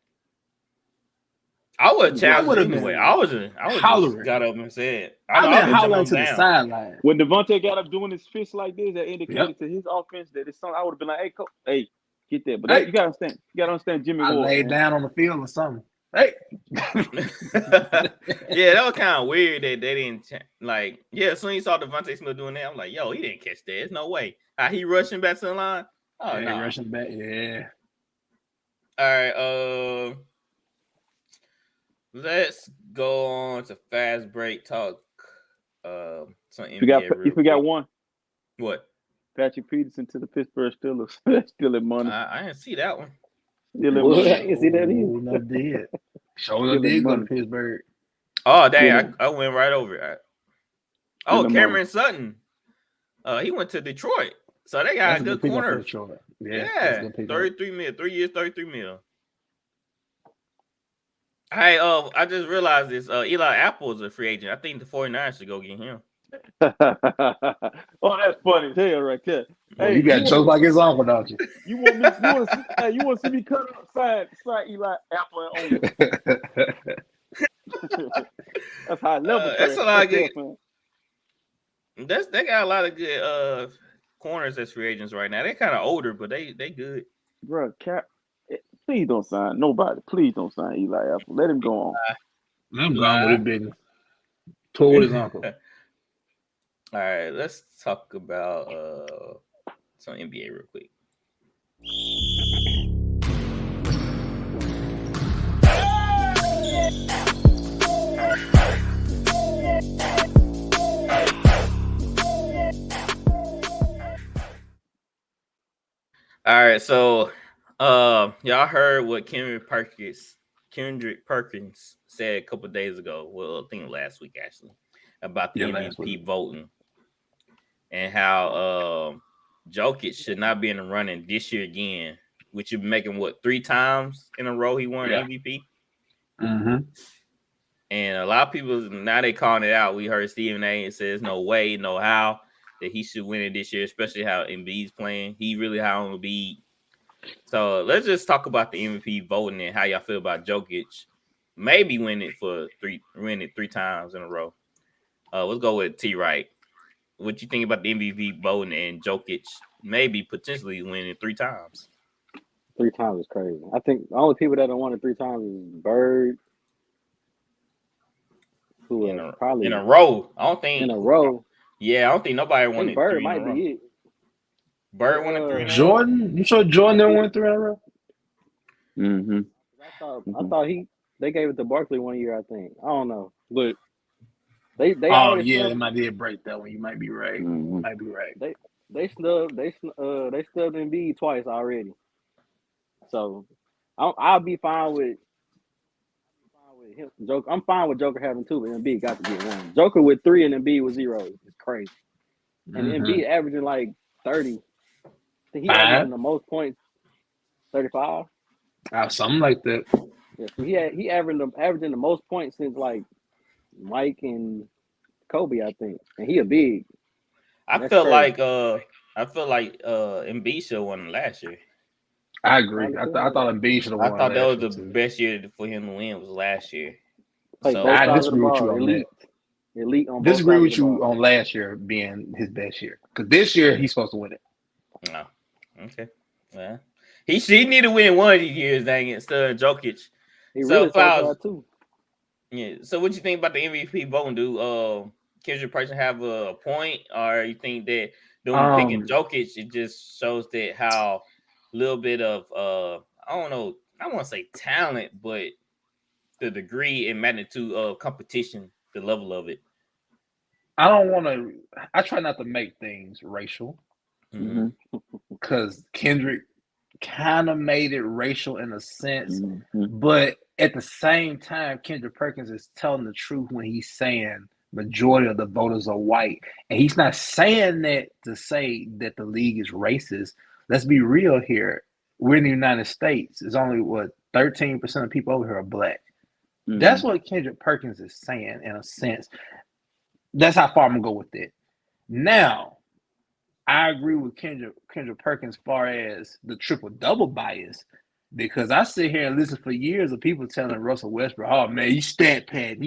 I would have challenged him anyway. I would have got up and said, I've been hollering to the sideline. When Devontae got up doing his fist like this, that indicated to his offense that it's something. I would have been like, hey, get that. But you gotta understand. You gotta understand Jimmy Ward. I laid down on the field or something. Hey. Yeah, that was kind of weird that they didn't as soon as you saw Devontae Smith doing that, I'm like, yo, he didn't catch that. There's no way. He rushing back to the line. Oh, no. Rushing back, yeah. All right, let's go on to fast break talk. Some NBA you forgot one. What? Patrick Peterson to the Pittsburgh Steelers. Stealing money. I didn't see that one. Stealing money. You see that either? No, did. Shoulder did go to Pittsburgh. Oh, dang. I went right over it. Oh, Cameron Sutton. He went to Detroit. So they got a good corner. Yeah. 33 million. 3 years, 33 million. Hey, I just realized this. Eli Apple is a free agent. I think the 49ers should go get him. Oh, that's funny as hell right there. Oh, Hey, you got jokes like his uncle, don't you? you want me? You want to see me cut up side Eli Apple and Otis? That's high level. That's a lot of good. Man. They got a lot of good corners as free agents right now. They're kind of older, but they good. Bro, please don't sign nobody. Please don't sign Eli Apple. Let him go on. Let him go on with his business. Tour with his uncle. All right, let's talk about some NBA real quick. All right, so y'all heard what Kendrick Perkins said a couple of days ago. Well, I think last week actually, about the MVP voting and how Jokic should not be in the running this year again, which you're making 3 times in a row he won MVP. Mm-hmm. And a lot of people now they calling it out. We heard Stephen A. and says no way, no how that he should win it this year, especially how Embiid's playing. He really high on Embiid. So let's just talk about the MVP voting and how y'all feel about Jokic maybe winning it 3 times in a row. Let's go with T. Wright. What you think about the MVP voting and Jokic maybe potentially winning 3 times? 3 times is crazy. I think the only people that don't won it 3 times is Bird. Who probably in a row. I don't think in a row. Yeah, I don't think nobody won it. Bird might be it. Bird won it 3 in a row. Jordan, you sure Jordan never won 3 in a row? Mm-hmm. I thought they gave it to Barkley one year. I think I don't know. Look, they they might did break that one. You might be right. Mm-hmm. Might be right. They snubbed Embiid twice already. So I'll be fine with him. Joker. I'm fine with Joker having 2, but Embiid got to get 1. Joker with 3 and Embiid with 0 is crazy. And Embiid averaging like 30. I think he averaging the most points, 35. Something like that. Yeah, he averaging the most points since like Mike and Kobe, I think. And he a big. I felt like Embiid should have won last year. I agree. I thought Embiid should have won. I thought that was the best year for him to win was last year. So I disagree with you on that. Elite on disagree with you on last year being his best year because this year he's supposed to win it. No, okay. Well, he need to win one of these years, dang it, instead of Jokic. He really Flowers too. Yeah. So, what you think about the MVP voting? Do Kendrick Perkins have a point, or you think that them picking Jokic it just shows that how little bit of I don't know, I want to say talent, but the degree and magnitude of competition, the level of it. I try not to make things racial because Kendrick kind of made it racial in a sense, but at the same time, Kendrick Perkins is telling the truth when he's saying majority of the voters are white. And he's not saying that to say that the league is racist. Let's be real here. We're in the United States. There's only, 13% of people over here are black. That's what Kendrick Perkins is saying in a sense. That's how far I'm going to go with it. Now, I agree with Kendrick Perkins as far as the triple-double bias because I sit here and listen for years of people telling Russell Westbrook, oh, man, he's stat pad.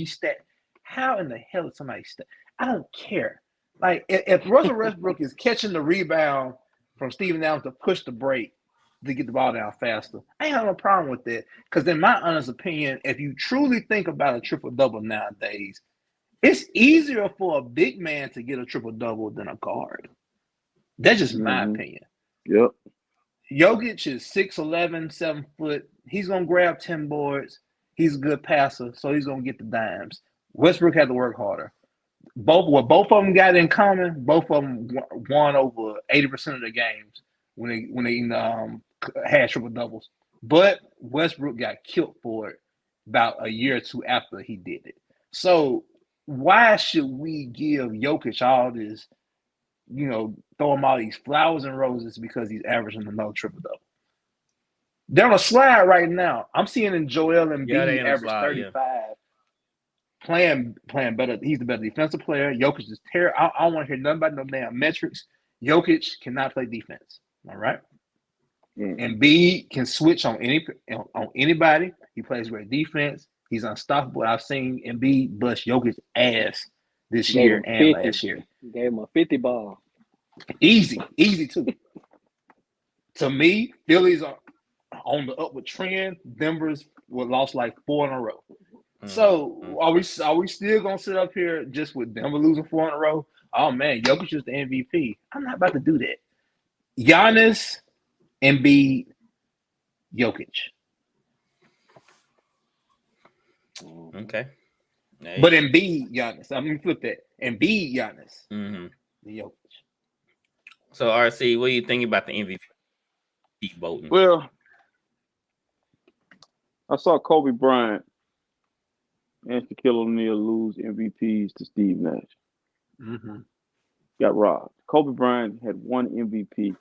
How in the hell is somebody stat? I don't care. Like, if Russell Westbrook is catching the rebound from Steven Adams to push the break to get the ball down faster, I ain't have no problem with that because in my honest opinion, if you truly think about a triple-double nowadays, it's easier for a big man to get a triple-double than a guard. That's just my opinion. Yep. Jokic is 6'11", 7 foot. He's going to grab 10 boards. He's a good passer, so he's going to get the dimes. Westbrook had to work harder. What both of them got in common, both of them won over 80% of the games when they had triple-doubles. But Westbrook got killed for it about a year or two after he did it. So why should we give Jokic all this, throw him all these flowers and roses because he's averaging another triple-double? They're on a slide right now. I'm seeing in Joel Embiid average 35. playing better. He's the better defensive player. Jokic is terrible. I don't want to hear nothing about no damn metrics. Jokic cannot play defense. All right. Embiid can switch on anybody. He plays great defense. He's unstoppable. I've seen Embiid bust Jokic's ass this year and last year. Gave him a 50 ball. Easy too. To me, Phillies are on the upward trend. Denver's lost like 4 in a row. So are we still gonna sit up here just with Denver losing 4 in a row? Oh man, Jokic is the MVP. I'm not about to do that. Giannis, Embiid, Jokic. Okay. Hey. But Embiid, Giannis. I'm gonna flip that. Embiid, Giannis. Jokic. So RC, what do you think about the MVP voting? Well, I saw Kobe Bryant and Shaquille O'Neal lose MVPs to Steve Nash. Got robbed. Kobe Bryant had 1 MVP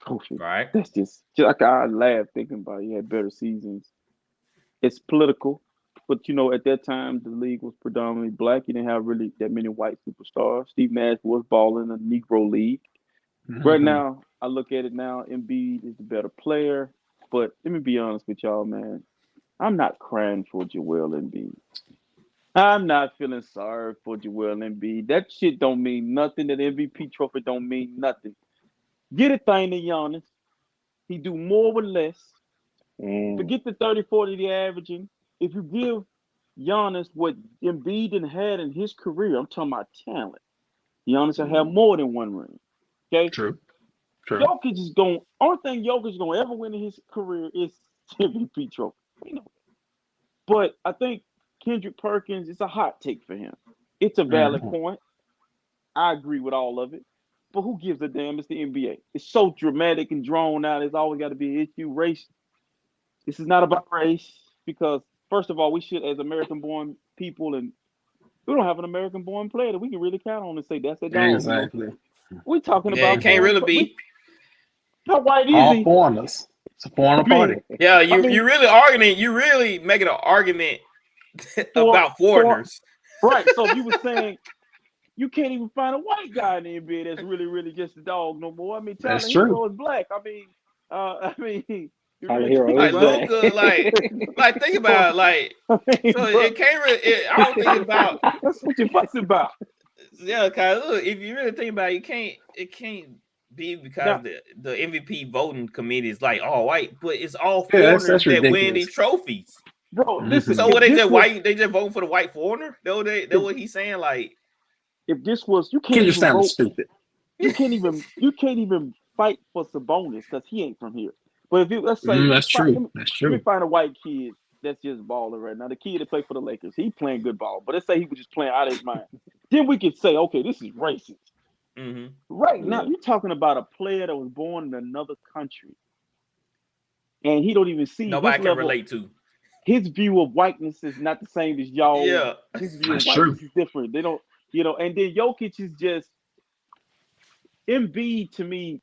trophy. Right. That's just like I laughed thinking about it. He had better seasons. It's political, but at that time the league was predominantly black. You didn't have really that many white superstars. Steve Nash was balling in a Negro league. Right now, I look at it now, Embiid is the better player. But let me be honest with y'all, man. I'm not crying for Joel Embiid. I'm not feeling sorry for Joel Embiid. That shit don't mean nothing. That MVP trophy don't mean nothing. Get a thing to Giannis. He do more with less. Forget the 30, 40 the averaging. If you give Giannis what Embiid didn't had in his career, I'm talking about talent. Giannis will have more than 1 ring. Okay? True. Jokic is going. Only thing Jokic is going to ever win in his career is MVP trophy. But I think Kendrick Perkins is a hot take for him. It's a valid point. I agree with all of it. But who gives a damn? It's the NBA. It's so dramatic and drawn out. It's always got to be an issue. Race. This is not about race because, first of all, we should, as American-born people, and we don't have an American-born player that we can really count on and say that's a dog. Exactly. We're talking Yeah, about. It can't really be. How white is All he? foreigners. It's a foreigner party. Yeah, you really arguing. You really making an argument about foreigners. Right. So if you were saying you can't even find a white guy in the NBA that's really, really just a dog no more. I mean, Tyler Hero is black. I mean, Tyler Hero like is black. Luka, like think about it, like so it can't really. I don't think about. That's what you're fussing about. Yeah, cause look, if you really think about it, it can't be because the MVP voting committee is like all white, but it's all foreigners that win these trophies. Bro, listen. So what they just white? They just voting for the white foreigner? That's what he's saying. Like, if this was, you can't even vote. Stupid. You can't even fight for Sabonis because he ain't from here. But if you let's say that's true. That's true. Let me find a white kid that's just balling right now. The kid that played for the Lakers, he playing good ball. But let's say he was just playing out of his mind. Then we could say, okay, this is racist. Right now, you're talking about a player that was born in another country, and he don't even see. Nobody can relate to. His view of whiteness is not the same as y'all. Yeah, his view of whiteness is different. They don't, And then Jokic is just Embiid to me.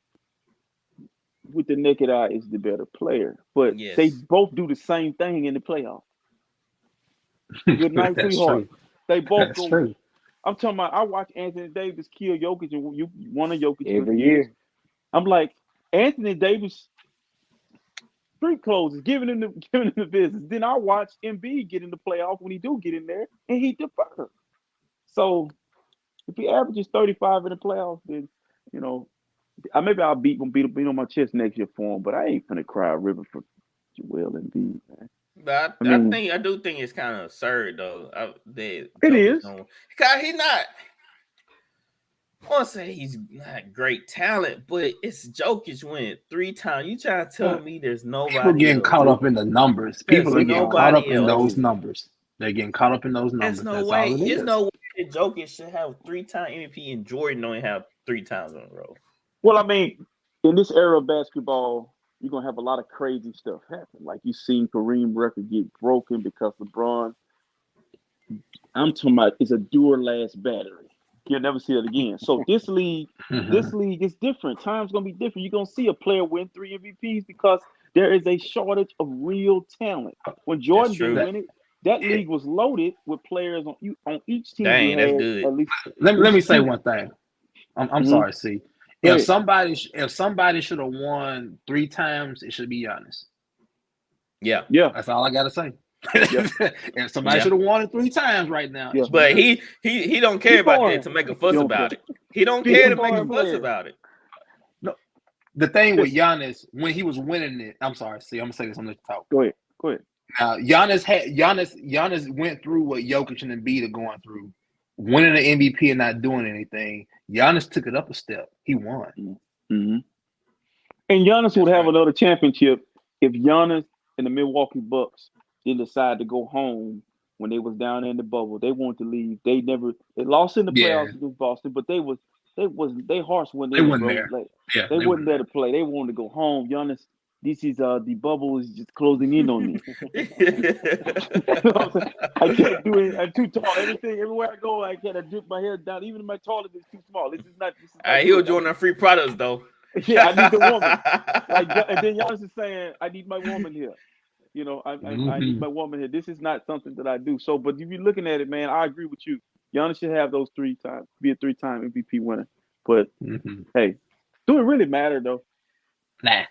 With the naked eye, is the better player, but they both do the same thing in the playoffs. Good night, sweetheart. They both go. True. I'm talking about. I watch Anthony Davis kill Jokic, and you won a Jokic every year. I'm like Anthony Davis, street clothes, giving him the business. Then I watch Embiid get in the playoff when he do get in there, and he defer. So if he averages 35 in the playoffs, then maybe I'll beat on my chest next year for him, but I ain't gonna cry a river for Joel Embiid, man. But I do think it's kind of absurd though. It is because he's not. I want to say he's not great talent, but it's Jokic winning 3 times. You trying to tell me there's nobody? People getting caught up in the numbers. People are getting caught up in those numbers. They're getting caught up in those numbers. There's no way. There's no way Jokic should have 3-time MVP and Jordan only have 3 times in a row. Well, I mean, in this era of basketball, you're going to have a lot of crazy stuff happen. Like you've seen Kareem record get broken because LeBron, I'm talking about, is a Duralast battery. You'll never see that again. So this league is different. Time's going to be different. You're going to see a player win 3 MVPs because there is a shortage of real talent. When Jordan didn't win it, that league was loaded with players on each team. Dang, that's had good. at least. Let me say one thing. I'm sorry, C. If somebody should have won 3 times, it should be Giannis. Yeah. That's all I gotta say. If somebody should have won it 3 times right now, but he don't care about that to make a fuss about it. He don't care to make a fuss about it. No, the thing with Giannis when he was winning it, I'm sorry, see, I'm gonna say this. I'm gonna talk. Go ahead. Now Giannis went through what Jokic and Embiid are going through, winning the MVP and not doing anything. Giannis took it up a step. He won. Mm-hmm. And Giannis would have another championship if Giannis and the Milwaukee Bucks didn't decide to go home when they was down in the bubble. They wanted to leave. They lost in the playoffs against Boston, but they hearts when they weren't there. They wasn't there to play. They wanted to go home. Giannis, this is the bubble is just closing in on me. I can't do it. I'm too tall. Everywhere I go, I can't dip my head down. Even if my toilet is too small. This is not he'll join the free products though. Yeah, I need the woman. And then Giannis is saying, I need my woman here. You know, I need my woman here. This is not something that I do. So, but if you're looking at it, man, I agree with you. Giannis should have those 3 times, be a 3-time MVP winner. But hey, do it really matter though? Nah.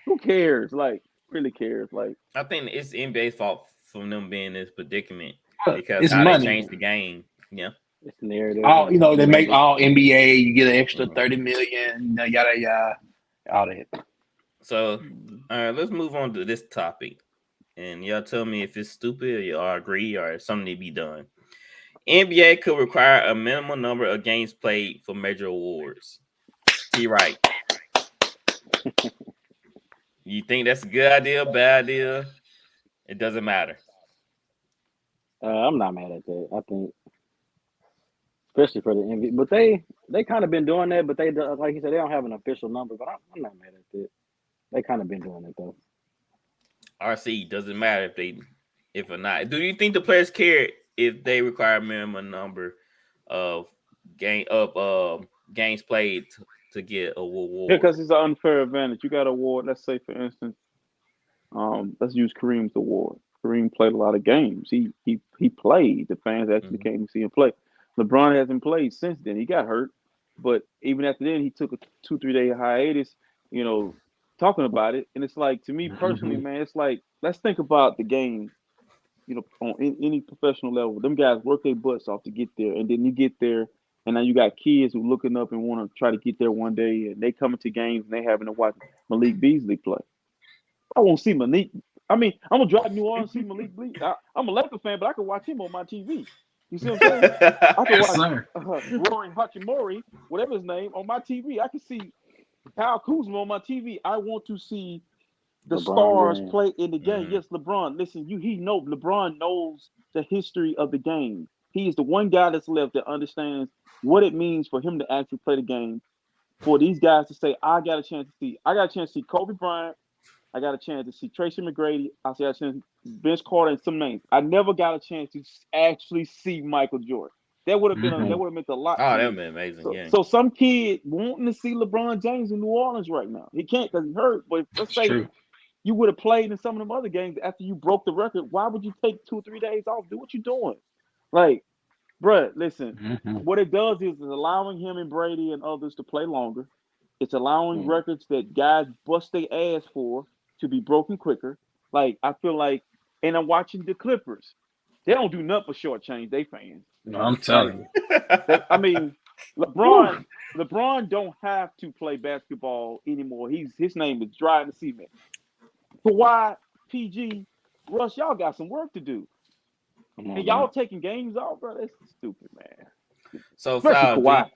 Who cares? Like, really cares? Like, I think it's NBA's fault from them being in this predicament because it's how money. they changed the game. Yeah. It's narrative. They make all NBA. You get an extra $30 million. Yada yada. All that. So, all right, let's move on to this topic, and y'all tell me if it's stupid or y'all agree or something to be done. NBA could require a minimum number of games played for major awards. Right. You think that's a good idea, bad idea? It doesn't matter. I'm not mad at that. I think, especially for the MVP, but they kind of been doing that. But they, like you said, they don't have an official number. But I'm not mad at that. They kind of been doing it though. RC doesn't matter if or not. Do you think the players care if they require a minimum number of games played to get a award? Yeah, because it's an unfair advantage. You got an award. Let's say, for instance, let's use Kareem's award. Kareem played a lot of games. He played. The fans actually came to see him play. LeBron hasn't played since then. He got hurt, but even after then, he took a 2-3 day hiatus. You know, talking about it, and it's like, to me personally, man, it's like, let's think about the game. You know, on any professional level, them guys work their butts off to get there, and then you get there, and now you got kids who looking up and want to try to get there one day, and they coming to games and they having to watch Malik Beasley play. I won't see Malik. I mean, I'm gonna drive to New Orleans and see Malik Beasley. I'm a Lakers fan, but I can watch him on my TV. You see what I'm saying? I can watch Rory Hachimura, whatever his name, on my TV. I can see Kyle Kuzma on my TV. I want to see the stars play in the game. Yes, LeBron. Listen, LeBron knows the history of the game. He is the one guy that's left that understands what it means for him to actually play the game. For these guys to say, I got a chance to see Kobe Bryant. I got a chance to see Tracy McGrady. I got a chance to see Vince Carter and some names. I never got a chance to actually see Michael Jordan. That would have been that would have meant a lot. Oh, that would have been amazing. So some kid wanting to see LeBron James in New Orleans right now. He can't because he's hurt. But let's say you would have played in some of them other games after you broke the record. Why would you take 2 or 3 days off? Do what you're doing. Like, bruh, listen. What it does is allowing him and Brady and others to play longer. It's allowing records that guys bust their ass for to be broken quicker. Like, I feel like, and I'm watching the Clippers. They don't do nothing but shortchange they fans. No, I'm telling you. I mean, LeBron don't have to play basketball anymore. His name is dry in the cement. Kawhi, PG, Russ, y'all got some work to do. And y'all taking games off, bro. That's stupid, man. So, Kawhi,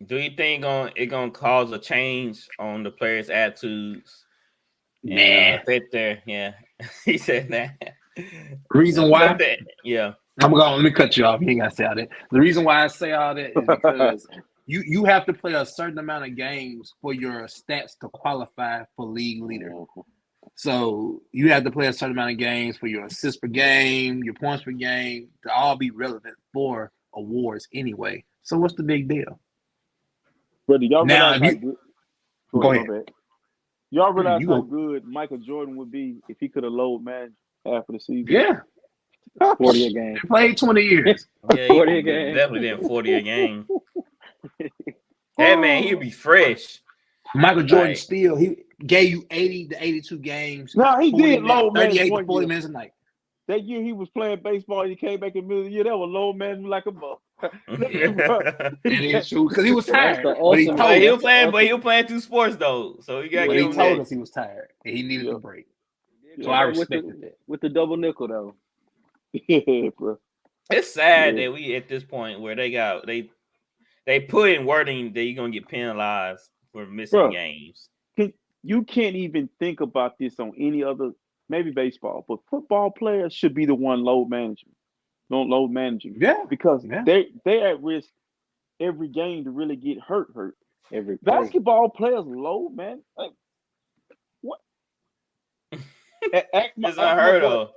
do you think it gonna cause a change on the players' attitudes? Fit there, yeah. He said that. Reason why? Yeah. Let me cut you off. You ain't gotta say all that. The reason why I say all that is because you have to play a certain amount of games for your stats to qualify for league leader. So you have to play a certain amount of games for your assists per game, your points per game to all be relevant for awards anyway. So what's the big deal? Brother, y'all realize how good. Go ahead. Y'all realize how good Michael Jordan would be if he could have load managed half of the season? Yeah. 40 a game. They played 20 years. Yeah, 40 a he game. definitely did 40 a game. That man, he'd be fresh. Michael Jordan Like, still, he gave you 80 to 82 games. No, he 40 did low man 38 to one 40 year. minutes a night. That year he was playing baseball. He came back in the middle of the year. That was low man like a buck. It is true because he was tired. the But he awesome- told But he us. was playing, but he was playing two sports though, so you gotta But give he him told that. us he was tired and he needed Yeah. a break. Yeah, So I with respected that. with the double nickel though. Yeah, bro. It's sad Yeah. that we at this point where they put in wording that you're gonna get penalized for missing Bro. games. You can't even think about this on any other, maybe baseball, but football players should be the one load managing. Don't load managing. Yeah. Because Yeah. they're at risk every game to really get hurt. Every play. Basketball players load, man. Like, what? It's unheard of.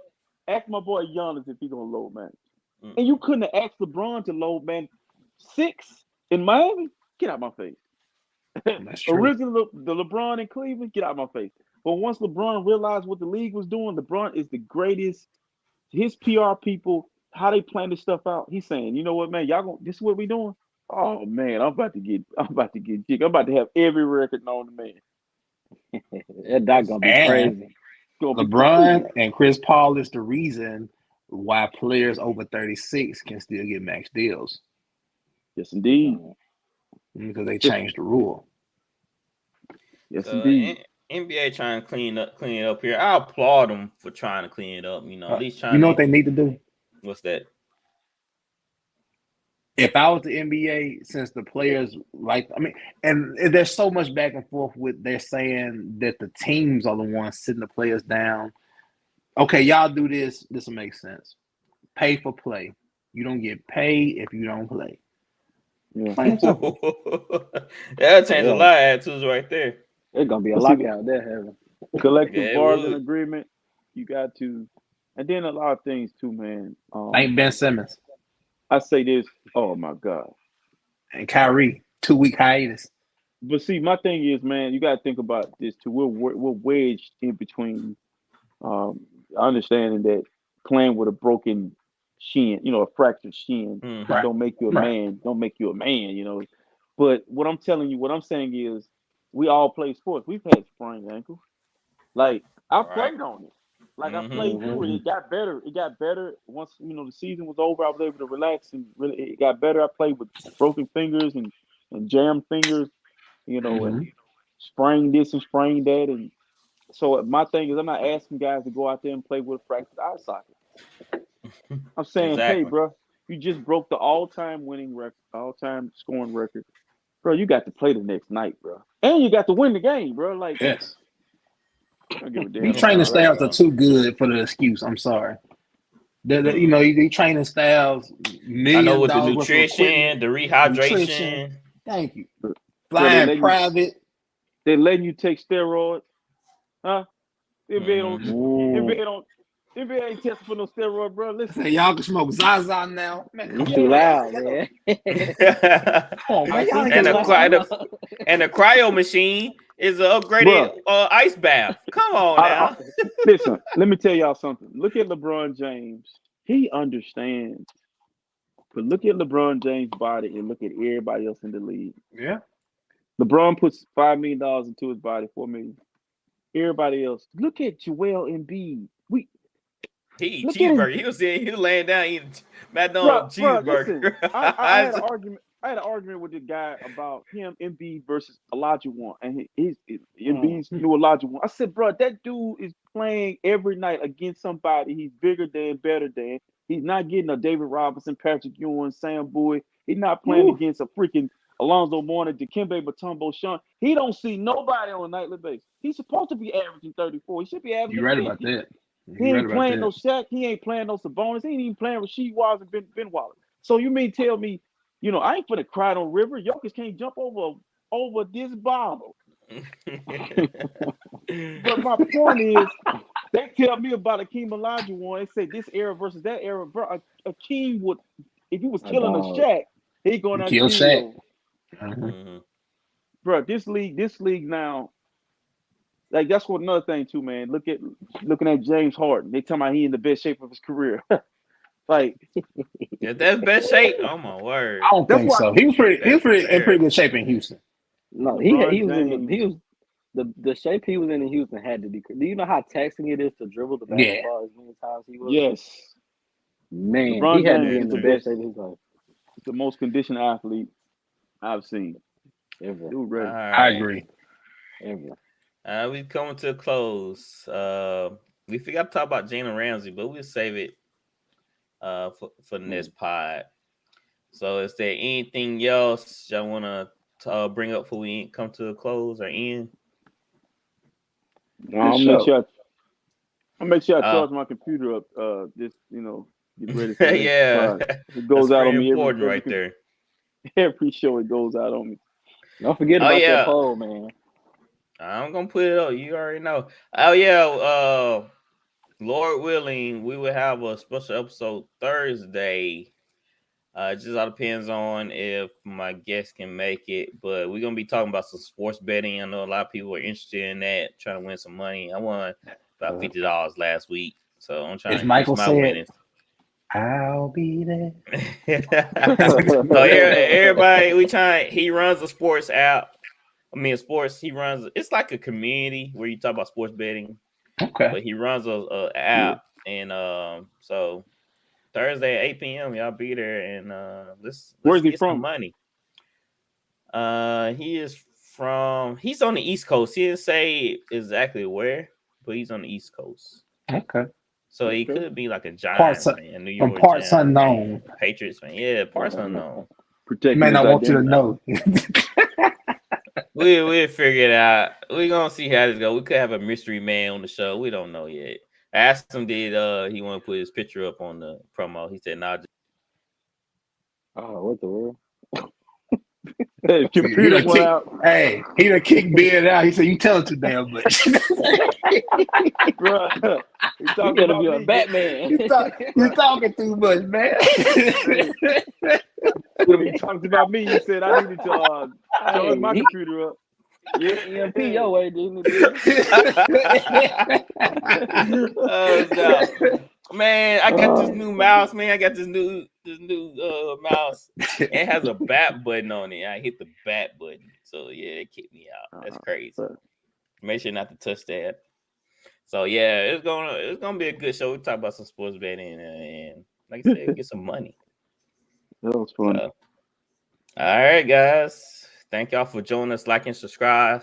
Ask my boy Giannis if he gonna load man. Mm. And you couldn't have asked LeBron to load man 6 in Miami. Get out my face. That's true. Originally, the LeBron in Cleveland, get out my face. But once LeBron realized what the league was doing, LeBron is the greatest. His PR people, how they plan this stuff out, he's saying, you know what, man, y'all this is what we doing. Oh man, I'm about to get jig. I'm about to have every record known to man. That gonna be And crazy. LeBron and Chris Paul is the reason why players over 36 can still get max deals Yes, indeed. because they changed the rule. Yes, So, indeed. NBA trying to clean it up here. I applaud them for trying to clean it up. You know, at least trying. You know what they need to do? What's that? If I was the NBA, since the players and there's so much back and forth with they're saying that the teams are the ones sitting the players down. Okay, y'all do this. This will make sense. Pay for play. You don't get paid if you don't play. Yeah. Plain and simple. That'll change a lot of attitudes right there. It's gonna be a Let's see. lockout there, Heaven. Collective Yeah, it bargaining would. agreement. You got to, and then a lot of things too, man. Ain't Ben Simmons I say this. Oh my God. and Kyrie 2-week hiatus. But see, my thing is, man, you got to think about this too. We're wedged in between, understanding that playing with a broken shin, a fractured shin, Mhm. don't make you a man. Don't make you a man, But what I'm saying is, we all play sports. We've had sprained ankles. Like I Right. played on it. Like I played through it. It got better. It got better once the season was over. I was able to relax and really it got better. I played with broken fingers and jammed fingers, and sprained this and sprained that. And so my thing is, I'm not asking guys to go out there and play with a fractured eye socket. I'm saying, Exactly. hey, bro, you just broke the all-time winning record, all-time scoring record, bro. You got to play the next night, bro, and you got to win the game, bro. Like, Yes. I don't give a damn. These training styles are too good for the excuse. I'm sorry. These training styles, I know with the $1 million worth of nutrition, equipment. the rehydration. Nutrition. Thank you. they Flying let you- private. They letting you take steroids, huh? NBA ain't testing for no steroid, bro. Listen, Say y'all can smoke Zaza now. Man, I'm too loud, man. Come on, man. Y'all ain't And gonna and the cryo machine is an upgraded ice bath. Come on now. Listen, let me tell y'all something. Look at LeBron James. He understands. But look at LeBron James' body and look at everybody else in the league. Yeah. LeBron puts $5 million into his body, $4 million. Everybody else. Look at Joel Embiid. He eat Look at him. cheeseburger. He was laying down eating McDonald's cheeseburger. Listen, I had an argument. I had an argument with this guy about him, Embiid versus Elijah Wan, and Embiid's new Elijah Wan. I said, bro, that dude is playing every night against somebody he's bigger than, better than. He's not getting a David Robinson, Patrick Ewing, Sam Bowie. He's not playing against a freaking Alonzo Mourning, Dikembe Mutombo, Sean. He don't see nobody on a nightly basis. He's supposed to be averaging 34. He should be averaging You right 50. about that. He ain't playing no Shaq. He ain't playing no Sabonis. He ain't even playing Rasheed Wallace and Ben Wallace. So you mean tell me, I ain't finna cry on River. Jokic can't jump over this bottle. But my point is, they tell me about Akeem Olajuwon and say this era versus that era. Bro, Akeem would, if he was killing a Shaq, he going out kill Shaq. Bro, this league now. Like that's what another thing too, man. Looking at James Harden. They talking about he in the best shape of his career. Like, If that's best shape, oh my word. I don't That's think why- so. He was in pretty good shape in Houston. No, LeBron he was in James. he was the shape he was in Houston had to be. Do you know how taxing it is to dribble the basketball as many times he was? Yes. Man, LeBron he had to James be in is the the best best. shape of his life The most conditioned athlete I've seen. ever. Dude, ready. All I right. agree. Ever. We coming to a close. We forgot to talk about Jalen Ramsey, but we'll save it for the next pod. So, is there anything else y'all want to bring up before we come to a close or end? No, I'll make sure I charge my computer up. Just get ready for the next Yeah, pod. It goes that's out on pretty me important right there. Every show it goes out on me. Don't forget about that poll, man. I'm gonna put it up. You already know. Oh yeah. Lord willing, we will have a special episode Thursday. It just all depends on if my guests can make it. But we're gonna be talking about some sports betting. I know a lot of people are interested in that, trying to win some money. I won about $50 last week, so I'm trying to increase my winnings. I'll be there. So everybody, he runs a sports app. It's like a community where you talk about sports betting. Okay. But he runs a app, and so Thursday at 8 p.m. y'all be there, and let's Where's he get from? some money. He's on the East Coast. He didn't say exactly where, but he's on the East Coast. Okay. So he could be like a Giants fan, New York parts Giants unknown, fan, Patriots fan. Yeah, parts unknown. Protect. May not want you to know. We'll figure it out. We're gonna see how this goes. We could have a mystery man on the show. We don't know yet. I asked him, did he want to put his picture up on the promo? He said, "Nah." Oh, what the world? Hey, computer went out. Hey, he done kicked Beard out. He said, "You telling too damn much." Bro, you gotta be a Batman. You talking too much, man. When he talked about me, he said I needed to charge my computer up. Yeah, EMP your way, didn't Oh, no. Man, I got this new mouse, man. I got this new mouse. It has a bat button on it. I hit the bat button. So yeah, it kicked me out. That's crazy. Make sure not to touch that. So yeah, it's gonna be a good show. We talk about some sports betting and like I said, get some money. That was fun. So, all right, guys. Thank y'all for joining us. Like and subscribe.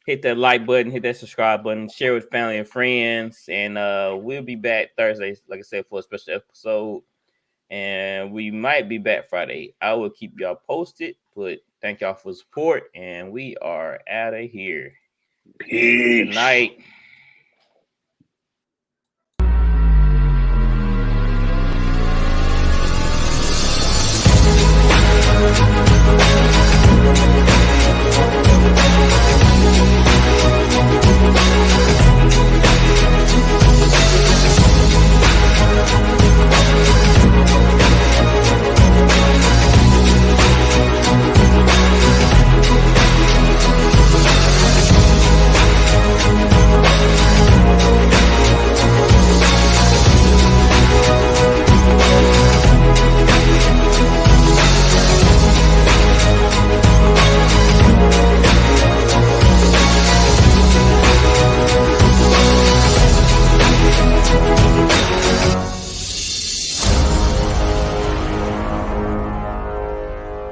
Hit that like button, hit that subscribe button, share with family and friends. And we'll be back Thursday, like I said, for a special episode. And we might be back Friday. I will keep y'all posted. But thank y'all for support. And we are out of here. Peace. Good night.